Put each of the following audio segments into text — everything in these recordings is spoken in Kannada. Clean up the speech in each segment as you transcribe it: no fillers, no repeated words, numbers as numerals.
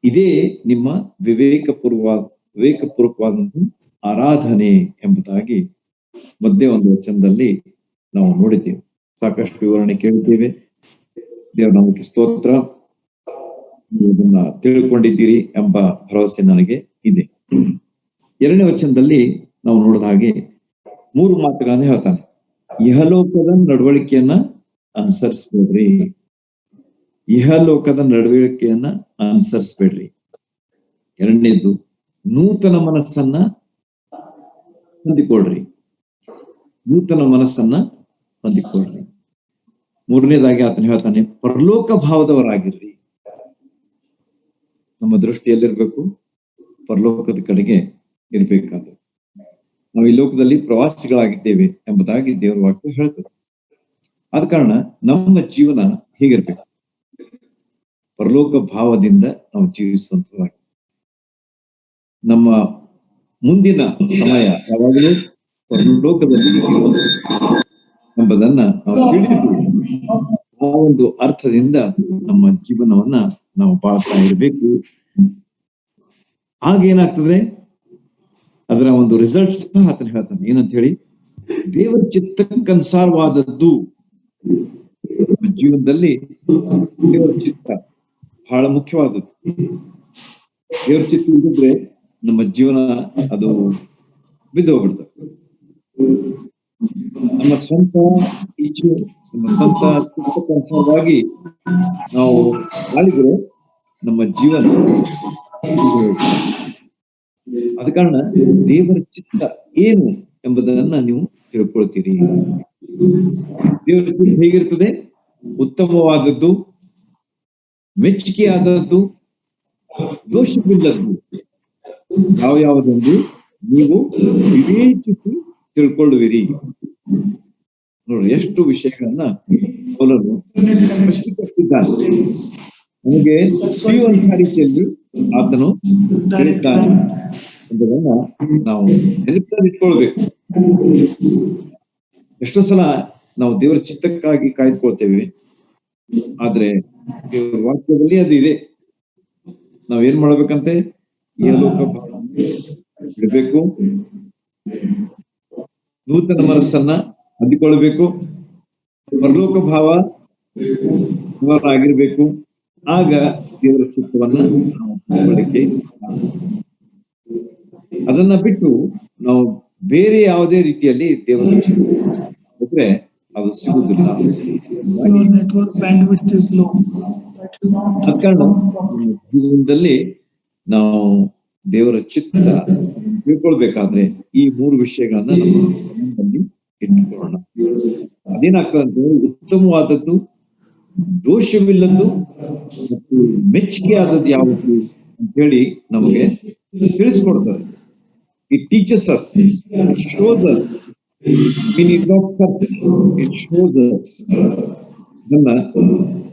ಇದೇ ನಿಮ್ಮ ವಿವೇಕಪೂರ್ವಕವಾದಂತಹ ಆರಾಧನೆ ಎಂಬುದಾಗಿ ಮಧ್ಯೆ ಒಂದು ವಚನದಲ್ಲಿ ನಾವು ನೋಡಿದ್ದೇವೆ. ಸಾಕಷ್ಟು ವಿವರಣೆ ಕೇಳಿದ್ದೇವೆ. ದೇವರ ನಾಮಕ್ಕೆ ಸ್ತೋತ್ರ. ನೀವು ಇದನ್ನ ತಿಳ್ಕೊಂಡಿದ್ದೀರಿ ಎಂಬ ಭರವಸೆ ನನಗೆ ಇದೆ. 2ನೇ ವಚನದಲ್ಲಿ ನಾವು ನೋಡಿದ ಹಾಗೆ 3 ಮಾತುಗಳನ್ನ ಹೇಳ್ತಾನೆ. ಇಹಲೋಕದ ನಡವಳಿಕೆಯನ್ನ ಅನುಸರಿಸ್ಬೇಡ್ರಿ. ಇಹಲೋಕದ ನಡವಳಿಕೆಯನ್ನ ಅನುಸರಿಸ್ಬೇಡ್ರಿ. 2ನೇದು, ನೂತನ ಮನಸ್ಸನ್ನ ಹೊಂದಿಕೊಳ್ರಿ. ನೂತನ ಮನಸ್ಸನ್ನ ಹೊಂದಿಕೊಳ್ರಿ. 3ನೇದಾಗಿ ಆತನ ಹೇಳ್ತಾನೆ, ಪರಲೋಕ ಭಾವದವರಾಗಿರ್ರಿ. ನಮ್ಮ ದೃಷ್ಟಿ ಎಲ್ಲಿರ್ಬೇಕು? ಪರಲೋಕದ ಕಡೆಗೆ ಇರ್ಬೇಕಾದ್ರೆ. ನಾವು ಈ ಲೋಕದಲ್ಲಿ ಪ್ರವಾಸಿಗಳಾಗಿದ್ದೇವೆ ಎಂಬುದಾಗಿ ದೇವರ ವಾಕ್ಯ ಹೇಳ್ತದೆ. ಆದ ಕಾರಣ ನಮ್ಮ ಜೀವನ ಹೀಗಿರ್ಬೇಕು, ಪರಲೋಕ ಭಾವದಿಂದ ನಾವು ಜೀವಿಸುವಂತದಾಗಿ. ನಮ್ಮ ಮುಂದಿನ ಸಮಯ ಯಾವಾಗಲೂ ಪರಲೋಕದಲ್ಲಿ ಎಂಬುದನ್ನ ನಾವು ತಿಳಿದಿದ್ದೀವಿ. ಆ ಒಂದು ಅರ್ಥದಿಂದ ನಮ್ಮ ಜೀವನವನ್ನ ನಾವು ಬಾಳ್ತಾ ಇರಬೇಕು. ಆಗೇನಾಗ್ತದೆ, ಅದರ ಒಂದು ರಿಸಲ್ಟ್ ಸಹ ಆತನ ಹೇಳ್ತಾನೆ. ಏನಂತ ಹೇಳಿ, ದೇವರ ಚಿತ್ತಕ್ಕನುಸಾರವಾದದ್ದು. ಜೀವನದಲ್ಲಿ ದೇವರ ಚಿತ್ತ ಬಹಳ ಮುಖ್ಯವಾದದ್ದು. ದೇವರ ಚಿತ್ತ ಇಲ್ಲದಿದ್ರೆ ನಮ್ಮ ಜೀವನ ಅದು ಬಿದ್ದು ಹೋಗ್ಬಿಡ್ತದೆ. ನಮ್ಮ ಸ್ವಂತ ಇಚ್ಛೆ, ನಮ್ಮ ಸ್ವಂತ ಚಿತ್ತಕ್ಕನುಸಾರವಾಗಿ ನಾವು ಆಳಿದ್ರೆ ನಮ್ಮ ಜೀವನ. ಆದ ಕಾರಣ ದೇವರ ಚಿತ್ತ ಏನು ಎಂಬುದನ್ನ ನೀವು ತಿಳ್ಕೊಳ್ತೀರಿ. ದೇವರ ಚಿತ್ತ ಹೇಗಿರ್ತದೆ? ಉತ್ತಮವಾದದ್ದು, ಮೆಚ್ಚುಗೆಯಾದದ್ದು, ದೋಷವಿಲ್ಲದ್ದು. ಯಾವುದೆಂದು ನೀವು ವಿವೇಚಿಸಿ ತಿಳ್ಕೊಳ್ಳುವಿರಿ. ನೋಡ್ರಿ, ಎಷ್ಟು ವಿಷಯಗಳನ್ನ ಪೌಲನು ಸ್ಪಷ್ಟಪಡಿಸಿದ್ದಾನೆ. ನಮಗೆ ಸಿಗುವಂತಹ ರೀತಿಯಲ್ಲಿ ಆತನು ಹೇಳಿದ್ದಾನೆ ಎಂಬುದನ್ನ ನಾವು ನೆನಪಿನಲ್ಲಿಟ್ಕೊಳ್ಬೇಕು. ಎಷ್ಟೋ ಸಲ ನಾವು ದೇವರ ಚಿತ್ತಕ್ಕಾಗಿ ಕಾಯ್ದುಕೊಳ್ತೇವೆ, ಆದ್ರೆ ದೇವರ ವಾಕ್ಯದಲ್ಲಿ ಅದು ಇದೆ. ನಾವೇನ್ ಮಾಡ್ಬೇಕಂತೆ? ಈ ಲೋಕ ಬಿಡಬೇಕು, ನೂತನ ಮನಸ್ಸನ್ನ ಹೊಂದಿಕೊಳ್ಬೇಕು, ಪರಲೋಕ ಭಾವ ಆಗಿರ್ಬೇಕು. ಆಗ ದೇವರ ಚಿತ್ತವನ್ನ ಬಳಕೆ. ಅದನ್ನ ಬಿಟ್ಟು ನಾವು ಬೇರೆ ಯಾವುದೇ ರೀತಿಯಲ್ಲಿ ದೇವರ ಚಿತ್ತ ಅದು ಸಿಗುವುದಿಲ್ಲ. ಜೀವನದಲ್ಲಿ ನಾವು ದೇವರ ಚಿತ್ತ ತಿಳ್ಕೊಳ್ಬೇಕಾದ್ರೆ ಈ 3 ವಿಷಯಗಳನ್ನ ನಮ್ಮ ಗಮನದಲ್ಲಿ ಇಟ್ಟುಕೊಳ್ಳೋಣ. ಅದೇನಾಗ್ತದೆ ಅಂತಂದ್ರೆ, ಉತ್ತಮವಾದದ್ದು, ದೋಷವಿಲ್ಲದ್ದು ಮತ್ತು ಮೆಚ್ಚುಗೆ ಆದದ್ದು ಯಾವುದು ಅಂತ ಹೇಳಿ ನಮಗೆ ತಿಳಿಸ್ಕೊಡ್ತದೆ. It teaches us, it shows us, it shows us. ಇದನ್ನ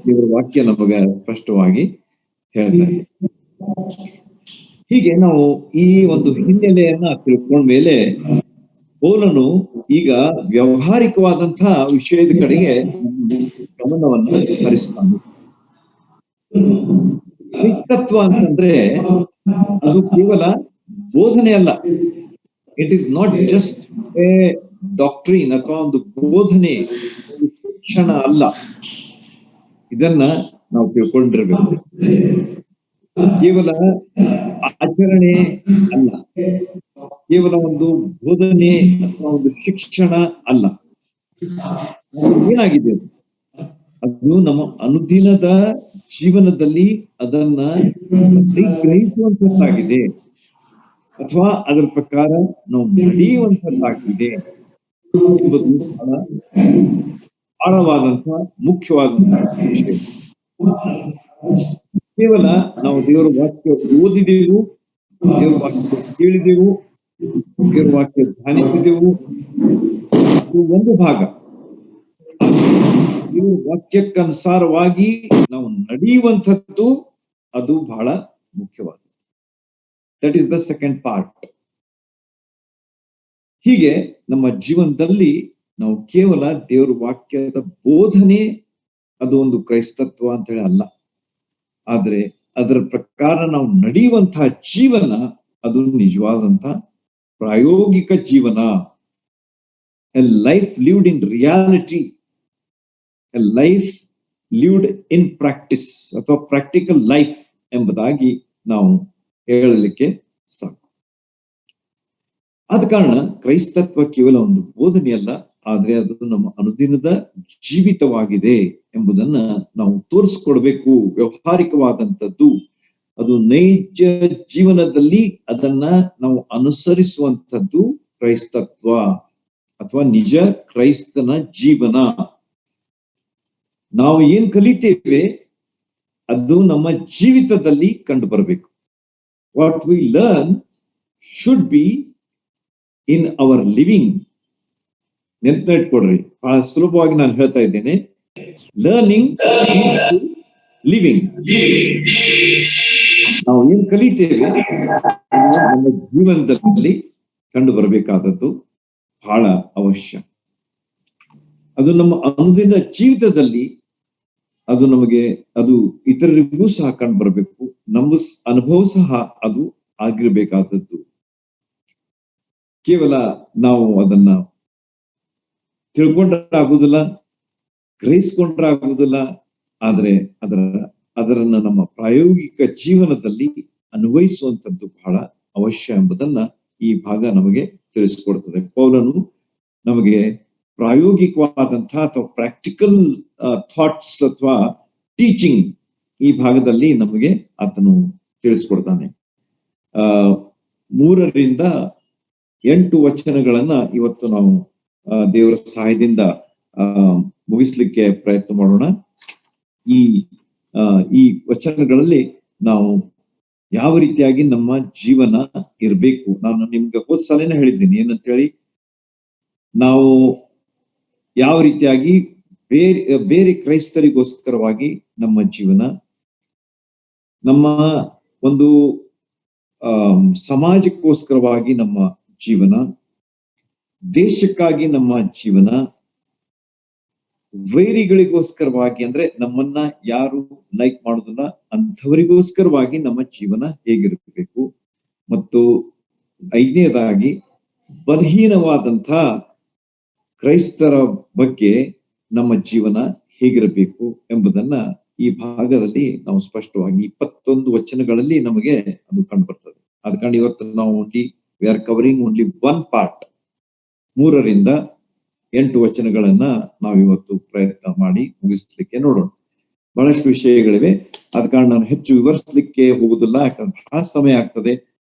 ದೇವರ ವಾಕ್ಯ ನಮಗೆ ಸ್ಪಷ್ಟವಾಗಿ ಹೇಳ್ತಾರೆ. ಹೀಗೆ ನಾವು ಈ ಒಂದು ಹಿನ್ನೆಲೆಯನ್ನ ತಿಳ್ಕೊಂಡ ಮೇಲೆ ಪೌಲನು ಈಗ ವ್ಯಾವಹಾರಿಕವಾದಂತಹ ವಿಷಯದ ಕಡೆಗೆ ಗಮನವನ್ನು ಹರಿಸ್ತಾನೆ. ಕ್ರೈಸ್ತತ್ವ ಅಂತಂದ್ರೆ ಅದು ಕೇವಲ ಬೋಧನೆ ಅಲ್ಲ. It is not just A doctrine ಅಥವಾ ಒಂದು ಬೋಧನೆ, ಶಿಕ್ಷಣ ಅಲ್ಲ. ಇದನ್ನ ನಾವು ತಿಳ್ಕೊಂಡಿರ್ಬೇಕು. ಕೇವಲ ಆಚರಣೆ ಅಲ್ಲ, ಕೇವಲ ಒಂದು ಬೋಧನೆ ಅಥವಾ ಒಂದು ಶಿಕ್ಷಣ ಅಲ್ಲ. ಏನಾಗಿದೆ ಅದು ನಮ್ಮ ಅನುದಿನದ ಜೀವನದಲ್ಲಿ ಅದನ್ನ ಗ್ರಹಿಸುವಂತದ್ದಾಗಿದೆ, ಅಥವಾ ಅದರ ಪ್ರಕಾರ ನಾವು ನಡೆಯುವಂತದ್ದಾಗಿದೆ ಎಂಬುದು ಬಹಳ ಆಳವಾದಂತಹ ಮುಖ್ಯವಾದಂತಹ ವಿಷಯ. ಕೇವಲ ನಾವು ದೇವರ ವಾಕ್ಯ ಓದಿದೆವು, ದೇವರ ವಾಕ್ಯ ಕೇಳಿದೆವು, ದೇವರ ವಾಕ್ಯ ಧ್ಯಾನಿಸಿದೆವು, ಅದು ಒಂದು ಭಾಗ. ದೇವರ ವಾಕ್ಯಕ್ಕನುಸಾರವಾಗಿ ನಾವು ನಡೆಯುವಂಥದ್ದು ಅದು ಬಹಳ ಮುಖ್ಯವಾದ. That is the second part. ಹೀಗೆ ನಮ್ಮ ಜೀವನದಲ್ಲಿ ನಾವು ಕೇವಲ ದೇವರ ವಾಕ್ಯದ ಬೋಧನೆ ಅದು ಒಂದು ಕ್ರೈಸ್ತತ್ವ ಅಂತ ಹೇಳಿ ಅಲ್ಲ, ಆದ್ರೆ ಅದರ ಪ್ರಕಾರ ನಾವು ನಡೆಯುವಂತಹ ಜೀವನ ಅದು ನಿಜವಾದಂತಹ ಪ್ರಾಯೋಗಿಕ ಜೀವನ. A life lived in reality, A life lived in practice ಅಥವಾ ಪ್ರಾಕ್ಟಿಕಲ್ ಲೈಫ್ ಎಂಬುದಾಗಿ ನಾವು ಹೇಳಲಿಕ್ಕೆ ಸಾಕು. ಆದ ಕಾರಣ ಕ್ರೈಸ್ತತ್ವ ಕೇವಲ ಒಂದು ಬೋಧನೆಯಲ್ಲ, ಆದ್ರೆ ಅದು ನಮ್ಮ ಅನುದಿನದ ಜೀವಿತವಾಗಿದೆ ಎಂಬುದನ್ನ ನಾವು ತೋರಿಸ್ಕೊಡ್ಬೇಕು. ವ್ಯವಹಾರಿಕವಾದಂಥದ್ದು, ಅದು ನೈಜ ಜೀವನದಲ್ಲಿ ಅದನ್ನ ನಾವು ಅನುಸರಿಸುವಂಥದ್ದು ಕ್ರೈಸ್ತತ್ವ ಅಥವಾ ನಿಜ ಕ್ರೈಸ್ತನ ಜೀವನ. ನಾವು ಏನ್ ಕಲಿತೇವೆ ಅದು ನಮ್ಮ ಜೀವಿತದಲ್ಲಿ ಕಂಡು ಬರಬೇಕು. What we learn should be in our living. ನೆನ್ಪಿಟ್ಕೊಡ್ರಿ, ಬಹಳ ಸುಲಭವಾಗಿ ನಾನು ಹೇಳ್ತಾ ಇದ್ದೇನೆ. Learning living. ನಾವು ಏನ್ ಕಲಿತೇವೆ ನಮ್ಮ ಜೀವನದಲ್ಲಿ ಕಂಡು ಬರಬೇಕಾದದ್ದು ಬಹಳ ಅವಶ್ಯ. ಅದು ನಮ್ಮ ಅನುದಿನ ಜೀವಿತದಲ್ಲಿ ಅದು ನಮಗೆ ಅದು ಇತರರಿಗೂ ಸಹ ಕಂಡು ಬರಬೇಕು. ನಮ್ಮ ಅನುಭವ ಸಹ ಅದು ಆಗಿರ್ಬೇಕಾದದ್ದು. ಕೇವಲ ನಾವು ಅದನ್ನ ತಿಳ್ಕೊಂಡ್ರೆ ಆಗುದಿಲ್ಲ, ಗ್ರಹಿಸ್ಕೊಂಡ್ರೆ ಆಗುದಿಲ್ಲ, ಆದ್ರೆ ಅದರನ್ನ ನಮ್ಮ ಪ್ರಾಯೋಗಿಕ ಜೀವನದಲ್ಲಿ ಅನ್ವಯಿಸುವಂತದ್ದು ಬಹಳ ಅವಶ್ಯ ಎಂಬುದನ್ನ ಈ ಭಾಗ ನಮಗೆ ತಿಳಿಸಿಕೊಡ್ತದೆ. ಪೌಲನು ನಮಗೆ ಪ್ರಾಯೋಗಿಕವಾದಂತಹ ಅಥವಾ ಪ್ರಾಕ್ಟಿಕಲ್ ಥಾಟ್ಸ್ ಅಥವಾ ಟೀಚಿಂಗ್ ಈ ಭಾಗದಲ್ಲಿ ನಮಗೆ ಆತನು ತಿಳಿಸ್ಕೊಡ್ತಾನೆ. 3-8 ವಚನಗಳನ್ನ ಇವತ್ತು ನಾವು ದೇವರ ಸಹಾಯದಿಂದ ಮುಗಿಸ್ಲಿಕ್ಕೆ ಪ್ರಯತ್ನ ಮಾಡೋಣ. ಈ ವಚನಗಳಲ್ಲಿ ನಾವು ಯಾವ ರೀತಿಯಾಗಿ ನಮ್ಮ ಜೀವನ ಇರಬೇಕು. ನಾನು ನಿಮ್ಗೆ ಹೋದ್ ಸಲನೇ ಹೇಳಿದ್ದೀನಿ ಏನಂತ ಹೇಳಿ, ನಾವು ಯಾವ ರೀತಿಯಾಗಿ ಬೇರೆ ಕ್ರೈಸ್ತರಿಗೋಸ್ಕರವಾಗಿ ನಮ್ಮ ಜೀವನ, ನಮ್ಮ ಒಂದು ಸಮಾಜಕ್ಕೋಸ್ಕರವಾಗಿ ನಮ್ಮ ಜೀವನ, ದೇಶಕ್ಕಾಗಿ ನಮ್ಮ ಜೀವನ, ವೈರಿಗಳಿಗೋಸ್ಕರವಾಗಿ ಅಂದ್ರೆ ನಮ್ಮನ್ನ ಯಾರು ಲೈಕ್ ಮಾಡೋದಿಲ್ಲ ಅಂಥವರಿಗೋಸ್ಕರವಾಗಿ ನಮ್ಮ ಜೀವನ ಹೇಗಿರಬೇಕು, ಮತ್ತು 5ನೇದಾಗಿ ಬಲಹೀನವಾದಂಥ ಕ್ರೈಸ್ತರ ಬಗ್ಗೆ ನಮ್ಮ ಜೀವನ ಹೇಗಿರಬೇಕು ಎಂಬುದನ್ನ ಈ ಭಾಗದಲ್ಲಿ ನಾವು ಸ್ಪಷ್ಟವಾಗಿ 21 ವಚನಗಳಲ್ಲಿ ನಮಗೆ ಅದು ಕಂಡು ಬರ್ತದೆ. ಅದ ಕಾರಣ ಇವತ್ತು ನಾವು we are covering only 1 part. 3-8 ವಚನಗಳನ್ನ ನಾವಿವತ್ತು ಪ್ರಯತ್ನ ಮಾಡಿ ಮುಗಿಸ್ಲಿಕ್ಕೆ ನೋಡೋಣ. ಬಹಳಷ್ಟು ವಿಷಯಗಳಿವೆ, ಆದ ಕಾರಣ ನಾನು ಹೆಚ್ಚು ವಿವರಿಸಲಿಕ್ಕೆ ಹೋಗುದಿಲ್ಲ, ಯಾಕಂದ್ರೆ ಬಹಳ ಸಮಯ ಆಗ್ತದೆ.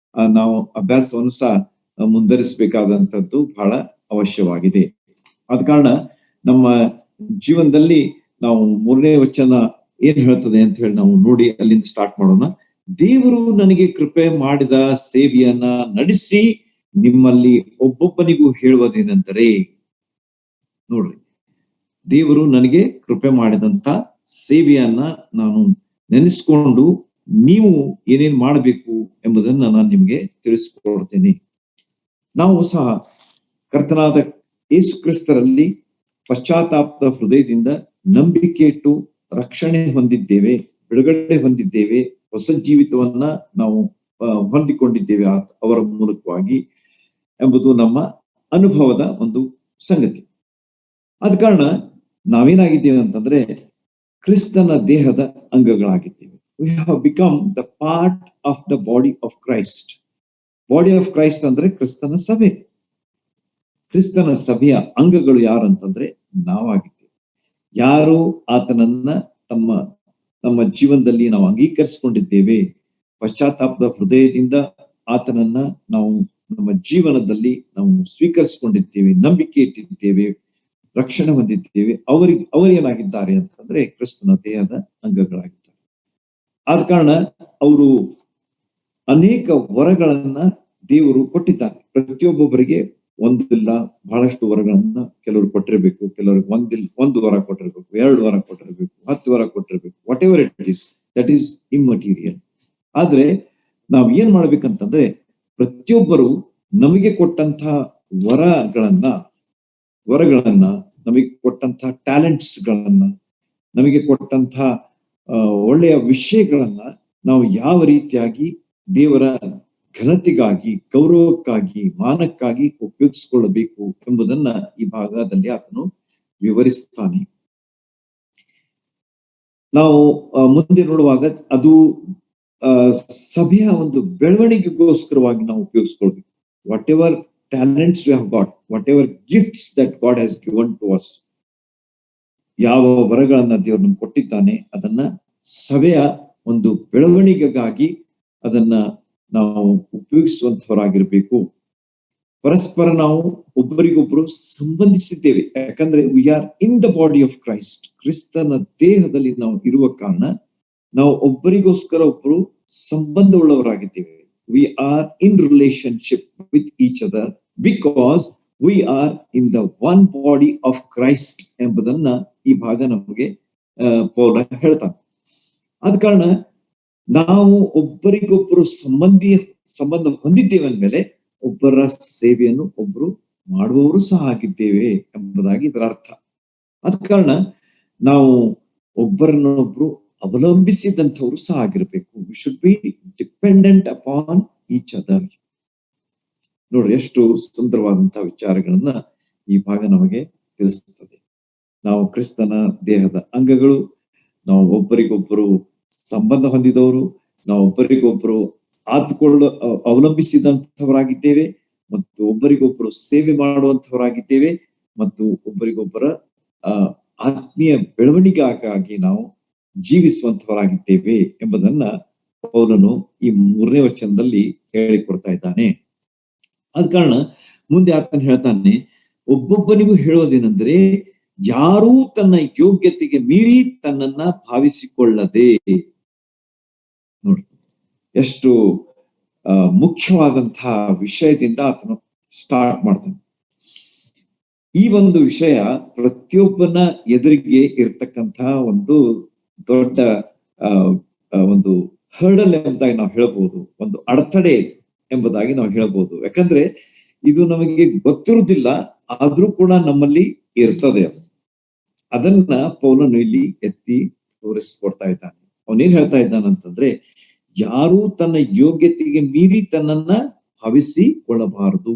ನಾವು ಅಭ್ಯಾಸವನ್ನು ಸಹ ಮುಂದುವರಿಸಬೇಕಾದಂಥದ್ದು ಬಹಳ ಅವಶ್ಯವಾಗಿದೆ. ಆದ ಕಾರಣ ನಮ್ಮ ಜೀವನದಲ್ಲಿ ನಾವು 3ನೇ ವಚನ ಏನ್ ಹೇಳ್ತದೆ ಅಂತ ಹೇಳಿ ನಾವು ನೋಡಿ ಅಲ್ಲಿಂದ ಸ್ಟಾರ್ಟ್ ಮಾಡೋಣ. ದೇವರು ನನಗೆ ಕೃಪೆ ಮಾಡಿದ ಸೇವೆಯನ್ನ ನಡೆಸಿ ನಿಮ್ಮಲ್ಲಿ ಒಬ್ಬೊಬ್ಬನಿಗೂ ಹೇಳುವುದೇನೆಂದರೆ, ನೋಡ್ರಿ, ದೇವರು ನನಗೆ ಕೃಪೆ ಮಾಡಿದಂತ ಸೇವೆಯನ್ನ ನಾನು ನೆನೆಸ್ಕೊಂಡು ನೀವು ಏನೇನ್ ಮಾಡಬೇಕು ಎಂಬುದನ್ನ ನಾನು ನಿಮ್ಗೆ ತಿಳಿಸ್ಕೊಡ್ತೇನೆ. ನಾವು ಸಹ ಕರ್ತನಾದ ಯೇಸು ಕ್ರಿಸ್ತರಲ್ಲಿ ಪಶ್ಚಾತ್ತಾಪದ ಹೃದಯದಿಂದ ನಂಬಿಕೆ ಇಟ್ಟು ರಕ್ಷಣೆ ಹೊಂದಿದ್ದೇವೆ, ಬಿಡುಗಡೆ ಹೊಂದಿದ್ದೇವೆ, ಹೊಸ ಜೀವಿತವನ್ನ ನಾವು ಹೊಂದಿಕೊಂಡಿದ್ದೇವೆ ಅವರ ಮೂಲಕವಾಗಿ ಎಂಬುದು ನಮ್ಮ ಅನುಭವದ ಒಂದು ಸಂಗತಿ. ಆದ ಕಾರಣ ನಾವೇನಾಗಿದ್ದೇವೆ ಅಂತಂದ್ರೆ ಕ್ರಿಸ್ತನ ದೇಹದ ಅಂಗಗಳಾಗಿದ್ದೇವೆ. We have become the part of the body of Christ. Body of Christ ಅಂದ್ರೆ ಕ್ರಿಸ್ತನ ಸಭೆ. ಕ್ರಿಸ್ತನ ಸಭೆಯ ಅಂಗಗಳು ಯಾರಂತಂದ್ರೆ ನಾವಾಗಿದ್ದೇವೆ. ಯಾರು ಆತನನ್ನ ತಮ್ಮ ಜೀವನದಲ್ಲಿ ನಾವು ಅಂಗೀಕರಿಸಿಕೊಂಡಿದ್ದೇವೆ, ಪಶ್ಚಾತ್ತಾಪದ ಹೃದಯದಿಂದ ಆತನನ್ನ ನಾವು ನಮ್ಮ ಜೀವನದಲ್ಲಿ ನಾವು ಸ್ವೀಕರಿಸಿಕೊಂಡಿದ್ದೇವೆ, ನಂಬಿಕೆ ಇಟ್ಟಿದ್ದೇವೆ, ರಕ್ಷಣೆ ಹೊಂದಿದ್ದೇವೆ, ಅವರೇನಾಗಿದ್ದಾರೆ ಅಂತಂದ್ರೆ ಕ್ರಿಸ್ತನ ದೇಹದ ಅಂಗಗಳಾಗಿದ್ದಾರೆ. ಆದ ಕಾರಣ ಅವರು ಅನೇಕ ವರಗಳನ್ನ ದೇವರು ಕೊಟ್ಟಿದ್ದಾರೆ. ಪ್ರತಿಯೊಬ್ಬೊಬ್ಬರಿಗೆ ಒಂದಿಲ್ಲ, ಬಹಳಷ್ಟು ವರಗಳನ್ನ ಕೆಲವರು ಕೊಟ್ಟಿರ್ಬೇಕು, ಕೆಲವರಿಗೆ ಒಂದು ವರ ಕೊಟ್ಟಿರ್ಬೇಕು, 2 ವರ ಕೊಟ್ಟಿರ್ಬೇಕು, 10 ವರ ಕೊಟ್ಟಿರ್ಬೇಕು. Whatever it is, that is immaterial. ಆದ್ರೆ ನಾವ್ ಏನ್ ಮಾಡ್ಬೇಕಂತಂದ್ರೆ ಪ್ರತಿಯೊಬ್ಬರು ನಮಗೆ ಕೊಟ್ಟಂತಹ ವರಗಳನ್ನ ನಮಗೆ ಕೊಟ್ಟಂತಹ ಟ್ಯಾಲೆಂಟ್ಸ್ ಗಳನ್ನ, ನಮಗೆ ಕೊಟ್ಟಂತಹ ಒಳ್ಳೆಯ ವಿಷಯಗಳನ್ನ ನಾವು ಯಾವ ರೀತಿಯಾಗಿ ದೇವರ ಘನತೆಗಾಗಿ, ಗೌರವಕ್ಕಾಗಿ, ಮಾನಕ್ಕಾಗಿ ಉಪಯೋಗಿಸಿಕೊಳ್ಳಬೇಕು ಎಂಬುದನ್ನ ಈ ಭಾಗದಲ್ಲಿ ಆತನು ವಿವರಿಸ್ತಾನೆ. ನಾವು ಮುಂದೆ ನೋಡುವಾಗ ಅದು ಸಭೆಯ ಒಂದು ಬೆಳವಣಿಗೆಗೋಸ್ಕರವಾಗಿ ನಾವು ಉಪಯೋಗಿಸ್ಕೊಳ್ಬೇಕು. Whatever talents we have got, whatever gifts that God has given to us, ಯಾವ ವರಗಳನ್ನ ದೇವರು ನಮ್ಗೆ ಕೊಟ್ಟಿದ್ದಾನೆ ಅದನ್ನ ಸಭೆಯ ಒಂದು ಬೆಳವಣಿಗೆಗಾಗಿ ಅದನ್ನ ನಾವು ಉಪಯೋಗಿಸುವಂತವರಾಗಿರ್ಬೇಕು. ಪರಸ್ಪರ ನಾವು ಒಬ್ಬರಿಗೊಬ್ಬರು ಸಂಬಂಧಿಸಿದ್ದೇವೆ. ಯಾಕಂದ್ರೆ we are in the body of Christ, ಕ್ರಿಸ್ತನ ದೇಹದಲ್ಲಿ ನಾವು ಇರುವ ಕಾರಣ ನಾವು ಒಬ್ಬರಿಗೋಸ್ಕರ ಒಬ್ಬರು ಸಂಬಂಧವುಳ್ಳವರಾಗಿದ್ದೇವೆ. We are in relationship with each other because we are in the one body of Christ ಎಂಬುದನ್ನ ಈ ಭಾಗ ನಮಗೆ ಪೌಲ ಹೇಳ್ತಾನೆ. ಆದ ಕಾರಣ ನಾವು ಒಬ್ಬರಿಗೊಬ್ಬರು ಸಂಬಂಧ ಹೊಂದಿದ್ದೇವೆ ಅಂದ್ಮೇಲೆ ಒಬ್ಬರ ಸೇವೆಯನ್ನು ಒಬ್ಬರು ಮಾಡುವವರು ಸಹ ಆಗಿದ್ದೇವೆ ಎಂಬುದಾಗಿ ಇದರ ಅರ್ಥ. ಆದ ಕಾರಣ ನಾವು ಒಬ್ಬರನ್ನೊಬ್ರು ಅವಲಂಬಿಸಿದಂಥವ್ರು ಸಹ ಆಗಿರ್ಬೇಕು. We should be dependent upon each other. ನೋಡ್ರಿ, ಎಷ್ಟು ಸುಂದರವಾದಂತಹ ವಿಚಾರಗಳನ್ನ ಈ ಭಾಗ ನಮಗೆ ತಿಳಿಸ್ತದೆ. ನಾವು ಕ್ರಿಸ್ತನ ದೇಹದ ಅಂಗಗಳು, ನಾವು ಒಬ್ಬರಿಗೊಬ್ಬರು ಸಂಬಂಧ ಹೊಂದಿದವರು, ನಾವು ಒಬ್ಬರಿಗೊಬ್ಬರು ಅವಲಂಬಿಸಿದಂಥವರಾಗಿದ್ದೇವೆ ಮತ್ತು ಒಬ್ಬರಿಗೊಬ್ಬರು ಸೇವೆ ಮಾಡುವಂತವರಾಗಿದ್ದೇವೆ ಮತ್ತು ಒಬ್ಬರಿಗೊಬ್ಬರ ಆತ್ಮೀಯ ಬೆಳವಣಿಗೆಗಾಗಿ ನಾವು ಜೀವಿಸುವಂತವರಾಗಿದ್ದೇವೆ ಎಂಬುದನ್ನ ಪೌಲನು ಈ 3ನೇ ವಚನದಲ್ಲಿ ಹೇಳಿಕೊಡ್ತಾ ಇದ್ದಾನೆ. ಆದ ಕಾರಣ ಮುಂದೆ ಆತನು ಹೇಳ್ತಾನೆ, ಒಬ್ಬೊಬ್ಬನಿಗೂ ಹೇಳೋದೇನೆಂದ್ರೆ, ಯಾರೂ ತನ್ನ ಯೋಗ್ಯತೆಗೆ ಮೀರಿ ತನ್ನನ್ನ ಭಾವಿಸಿಕೊಳ್ಳದೆ. ನೋಡಿ, ಎಷ್ಟು ಮುಖ್ಯವಾದಂತಹ ವಿಷಯದಿಂದ ಆತನು ಸ್ಟಾರ್ಟ್ ಮಾಡ್ತಾನೆ. ಈ ಒಂದು ವಿಷಯ ಪ್ರತಿಯೊಬ್ಬನ ಎದುರಿಗೆ ಇರ್ತಕ್ಕಂತಹ ಒಂದು ದೊಡ್ಡ ಒಂದು ಹರ್ಡಲ್ ಎಂಬುದಾಗಿ ನಾವು ಹೇಳ್ಬೋದು, ಒಂದು ಅಡೆತಡೆ ಎಂಬುದಾಗಿ ನಾವು ಹೇಳ್ಬೋದು. ಯಾಕಂದ್ರೆ ಇದು ನಮಗೆ ಗೊತ್ತಿರುವುದಿಲ್ಲ, ಆದ್ರೂ ಕೂಡ ನಮ್ಮಲ್ಲಿ ಇರ್ತದೆ. ಅದನ್ನ ಪೌಲನು ಇಲ್ಲಿ ಎತ್ತಿ ತೋರಿಸ್ಕೊಡ್ತಾ ಇದ್ದಾನೆ. ಅವನೇನ್ ಹೇಳ್ತಾ ಇದ್ದಾನಂತಂದ್ರೆ, ಯಾರೂ ತನ್ನ ಯೋಗ್ಯತೆಗೆ ಮೀರಿ ತನ್ನನ್ನ ಭಾವಿಸಿಕೊಳ್ಳಬಾರದು.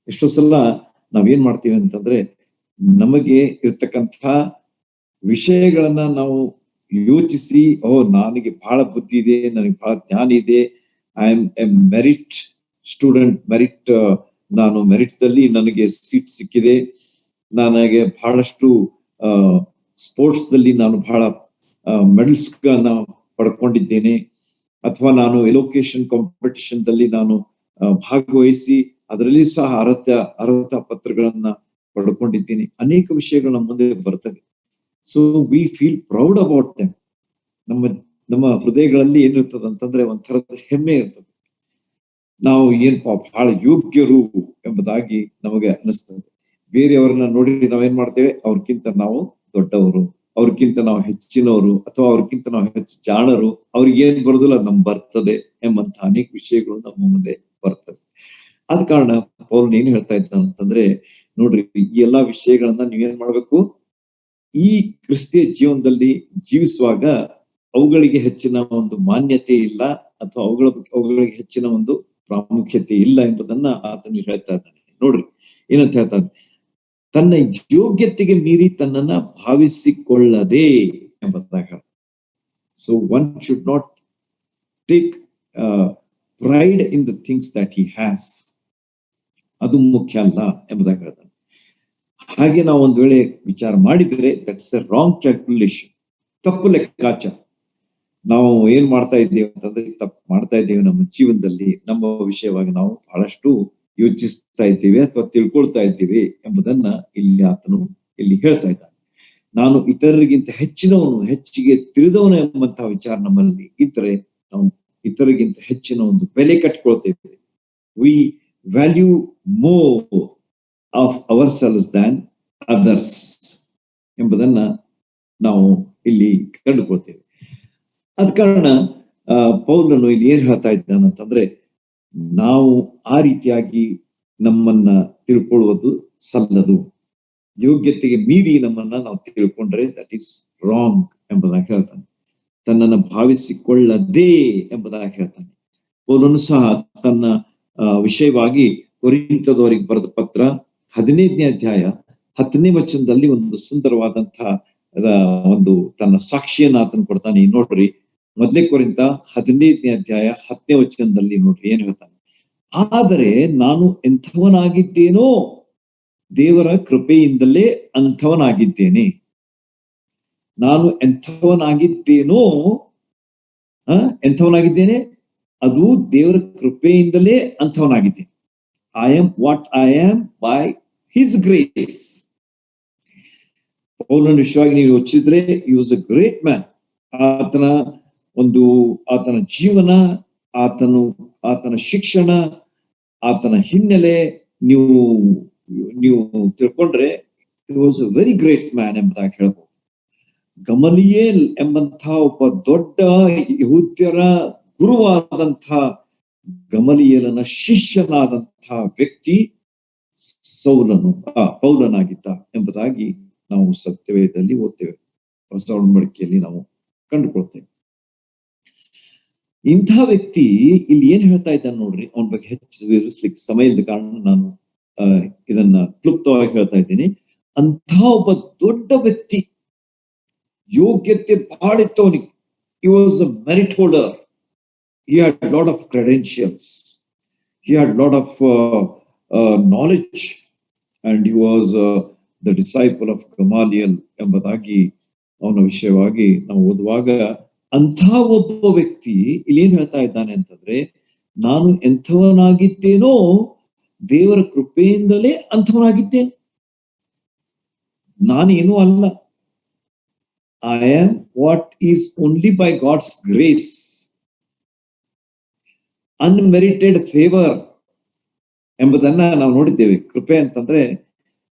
ಎಷ್ಟೋ ಸಲ ನಾವೇನ್ ಮಾಡ್ತೀವಿ ಅಂತಂದ್ರೆ, ನಮಗೆ ಇರ್ತಕ್ಕಂಥ ವಿಷಯಗಳನ್ನ ನಾವು ಯೋಚಿಸಿ, ನನಗೆ ಬಹಳ ಬುದ್ಧಿ ಇದೆ, ನನಗೆ ಬಹಳ ಜ್ಞಾನ ಇದೆ, I am A merit student, ನಾನು ಮೆರಿಟ್ದಲ್ಲಿ ನನಗೆ ಸೀಟ್ ಸಿಕ್ಕಿದೆ, ನನಗೆ ಬಹಳಷ್ಟು ಸ್ಪೋರ್ಟ್ಸ್ ದಲ್ಲಿ ನಾನು ಬಹಳ ಮೆಡಲ್ಸ್ ಗಳನ್ನ ಪಡ್ಕೊಂಡಿದ್ದೇನೆ, ಅಥವಾ ನಾನು ಎಲೋಕೇಶನ್ ಕಾಂಪಿಟಿಷನ್ ದಲ್ಲಿ ನಾನು ಭಾಗವಹಿಸಿ ಅದರಲ್ಲಿ ಸಹ ಅರ್ಹತಾ ಪತ್ರಗಳನ್ನ ಪಡ್ಕೊಂಡಿದ್ದೀನಿ. ಅನೇಕ ವಿಷಯಗಳು ನಮ್ಮ ಮುಂದೆ ಬರ್ತವೆ. So we feel proud about them. ನಮ್ಮ ಹೃದಯಗಳಲ್ಲಿ ಏನಿರ್ತದೆ ಅಂತಂದ್ರೆ ಒಂಥರದ ಹೆಮ್ಮೆ ಇರ್ತದೆ. ನಾವು ಬಹಳ ಯೋಗ್ಯರು ಎಂಬುದಾಗಿ ನಮಗೆ ಅನಿಸ್ತದೆ. ಬೇರೆಯವ್ರನ್ನ ನೋಡಿ ನಾವೇನ್ ಮಾಡ್ತೇವೆ, ಅವ್ರಿಗಿಂತ ನಾವು ದೊಡ್ಡವರು, ಅವ್ರಿಗಿಂತ ನಾವು ಹೆಚ್ಚಿನವರು, ಅಥವಾ ಅವ್ರಿಗಿಂತ ನಾವು ಹೆಚ್ಚು ಜಾಣರು, ಅವ್ರಿಗೆ ಏನ್ ಬರುದಿಲ್ಲ ಅದು ನಮ್ಗೆ ಬರ್ತದೆ ಎಂಬಂತ ಅನೇಕ ವಿಷಯಗಳು ನಮ್ಮ ಮುಂದೆ ಬರ್ತವೆ. ಆದ ಕಾರಣ ಪೌಲ್ ಏನ್ ಹೇಳ್ತಾ ಇದ್ದಾನಂತಂದ್ರೆ, ನೋಡ್ರಿ, ಈ ಎಲ್ಲಾ ವಿಷಯಗಳನ್ನ ನೀವೇನ್ ಮಾಡ್ಬೇಕು, ಈ ಕ್ರಿಸ್ತಿಯ ಜೀವನದಲ್ಲಿ ಜೀವಿಸುವಾಗ ಅವುಗಳಿಗೆ ಹೆಚ್ಚಿನ ಒಂದು ಮಾನ್ಯತೆ ಇಲ್ಲ, ಅಥವಾ ಅವುಗಳಿಗೆ ಹೆಚ್ಚಿನ ಒಂದು ಪ್ರಾಮುಖ್ಯತೆ ಇಲ್ಲ ಎಂಬುದನ್ನ ಆತನು ಹೇಳ್ತಾ ಇದ್ದಾನೆ. ನೋಡ್ರಿ ಏನಂತ ಹೇಳ್ತಾನೆ, ತನ್ನ ಯೋಗ್ಯತೆಗೆ ಮೀರಿ ತನ್ನನ್ನ ಭಾವಿಸಿಕೊಳ್ಳದೆ ಎಂಬುದಾಗಿ. So one should not take pride in the things that he has. ಅದು ಮುಖ್ಯ ಅಲ್ಲ ಎಂಬುದಾಗಿ ಹೇಳ್ತಾನೆ. ಹಾಗೆ ನಾವು ಒಂದ್ ವೇಳೆ ವಿಚಾರ ಮಾಡಿದ್ರೆ that is a wrong calculation, ತಪ್ಪು ಲೆಕ್ಕಾಚಾರ. ನಾವು ಏನ್ ಮಾಡ್ತಾ ಇದ್ದೇವೆ ಅಂತಂದ್ರೆ, ತಪ್ಪು ಮಾಡ್ತಾ ಇದ್ದೇವೆ ನಮ್ಮ ಜೀವನದಲ್ಲಿ. ನಮ್ಮ ವಿಷಯವಾಗಿ ನಾವು ಬಹಳಷ್ಟು ಯೋಚಿಸ್ತಾ ಇದ್ದೇವೆ ಅಥವಾ ತಿಳ್ಕೊಳ್ತಾ ಇದ್ದೇವೆ ಎಂಬುದನ್ನ ಆತನು ಇಲ್ಲಿ ಹೇಳ್ತಾ ಇದ್ದಾನೆ. ನಾನು ಇತರರಿಗಿಂತ ಹೆಚ್ಚಿನವನು, ಹೆಚ್ಚಿಗೆ ತಿಳಿದವನು ಎಂಬಂತಹ ವಿಚಾರ ನಮ್ಮಲ್ಲಿ ಇದ್ರೆ ನಾವು ಇತರರಿಗಿಂತ ಹೆಚ್ಚಿನ ಒಂದು ಬೆಲೆ ಕಟ್ಕೊಳ್ತೇವೆ. We value more of ourselves than others ಎಂಬುದನ್ನ ನಾವು ಇಲ್ಲಿ ಕಂಡುಕೊಳ್ತೇವೆ. ಅದ ಕಾರಣ ಪೌಲನು ಇಲ್ಲಿ ಏನ್ ಹೇಳ್ತಾ ಇದ್ದಾನಂತಂದ್ರೆ, ನಾವು ಆ ರೀತಿಯಾಗಿ ನಮ್ಮನ್ನ ತಿಳ್ಕೊಳ್ಳುವುದು ಸಲ್ಲದು. ಯೋಗ್ಯತೆಗೆ ಮೀರಿ ನಮ್ಮನ್ನ ನಾವು ತಿಳ್ಕೊಂಡ್ರೆ ದಟ್ ಈಸ್ ರಾಂಗ್ ಎಂಬುದಾಗಿ ಹೇಳ್ತಾನೆ. ತನ್ನನ್ನು ಭಾವಿಸಿಕೊಳ್ಳದೆ ಎಂಬುದಾಗಿ ಹೇಳ್ತಾನೆ. ಪೌಲನು ಸಹ ತನ್ನ ವಿಷಯವಾಗಿ ಕೊರಿಂಥದವರಿಗೆ ಬರೆದ ಪತ್ರ 15ನೇ ಅಧ್ಯಾಯ 10ನೇ ವಚನದಲ್ಲಿ ಒಂದು ಸುಂದರವಾದಂತಹ ಒಂದು ತನ್ನ ಸಾಕ್ಷಿಯನ್ನ ಆತನು ಕೊಡ್ತಾನೆ. ನೋಡ್ರಿ, ಮೊದಲೇ ಕೊರಿಂಥ 15ನೇ ಅಧ್ಯಾಯ 10ನೇ ವಚನದಲ್ಲಿ ನೋಡ್ರಿ ಏನ್ ಹೇಳ್ತಾನೆ. ಆದರೆ ನಾನು ಎಂಥವನಾಗಿದ್ದೇನೋ ದೇವರ ಕೃಪೆಯಿಂದಲೇ ಅಂಥವನಾಗಿದ್ದೇನೆ. ನಾನು ಎಂಥವನಾಗಿದ್ದೇನೋ ಎಂಥವನಾಗಿದ್ದೇನೆ, ಅದು ದೇವರ ಕೃಪೆಯಿಂದಲೇ ಅಂಥವನಾಗಿದ್ದೇನೆ. I am what I am by his grace. ಪೌಲನ ವಿಷಯವಾಗಿ ನೀವು ಯೋಚಿಸಿದ್ರೆ he was a great man. ಆತನ ಜೀವನ, ಆತನ ಶಿಕ್ಷಣ, ಆತನ ಹಿನ್ನೆಲೆ ನೀವು ತಿಳ್ಕೊಂಡ್ರೆ he was a very great man ಎಂಬುದಾಗಿ ಹೇಳ್ಬೋದು. ಗಮಲಿಯೇಲ್ ಎಂಬಂತಹ ಒಬ್ಬ ದೊಡ್ಡ ಯಹೂದ್ಯರ ಗುರುವಾದಂತಹ ಗಮಲಿಯೇಲನ ಶಿಷ್ಯನಾದಂತಹ ವ್ಯಕ್ತಿ ಪೌಲನಾಗಿದ್ದ ಎಂಬುದಾಗಿ ನಾವು ಸತ್ಯವೇದದಲ್ಲಿ ಓದ್ತೇವೆ, ಹೊಸ ಒಡಂಬಡಿಕೆಯಲ್ಲಿ ನಾವು ಕಂಡುಕೊಳ್ತೇವೆ. ಇಂಥ ವ್ಯಕ್ತಿ ಇಲ್ಲಿ ಏನ್ ಹೇಳ್ತಾ ಇದ್ದಾನೆ ನೋಡ್ರಿ. ಅವನ ಬಗ್ಗೆ ಹೆಚ್ಚು ವಿವರಿಸ್ಲಿಕ್ಕೆ ಸಮಯ ಇಲ್ಲದ ಕಾರಣ ನಾನು ಇದನ್ನ ಕ್ಲುಪ್ತವಾಗಿ ಹೇಳ್ತಾ ಇದ್ದೀನಿ. ಅಂಥ ಒಬ್ಬ ದೊಡ್ಡ ವ್ಯಕ್ತಿ, ಯೋಗ್ಯತೆ ಬಹಳ ಇತ್ತು ಅವನಿಗೆ. He was a merit holder. He had a lot of credentials. He had a lot of knowledge, and he was the disciple of Gamaliel ಎಂಬುದಾಗಿ ಅವನ ವಿಷಯವಾಗಿ ನಾವು ಓದುವಾಗ ಅಂಥ ಒಬ್ಬ ವ್ಯಕ್ತಿ ಇಲ್ಲಿ ಏನ್ ಹೇಳ್ತಾ ಇದ್ದಾನೆ ಅಂತಂದ್ರೆ, ನಾನು ಎಂಥವನಾಗಿದ್ದೇನೋ ದೇವರ ಕೃಪೆಯಿಂದಲೇ ಅಂಥವನಾಗಿದ್ದೇನೆ. ನಾನೇನೂ ಅಲ್ಲ. I am what is only by God's grace. Unmerited favor ಎಂಬುದನ್ನ ನಾವು ನೋಡಿದ್ದೇವೆ. ಕೃಪೆ ಅಂತಂದ್ರೆ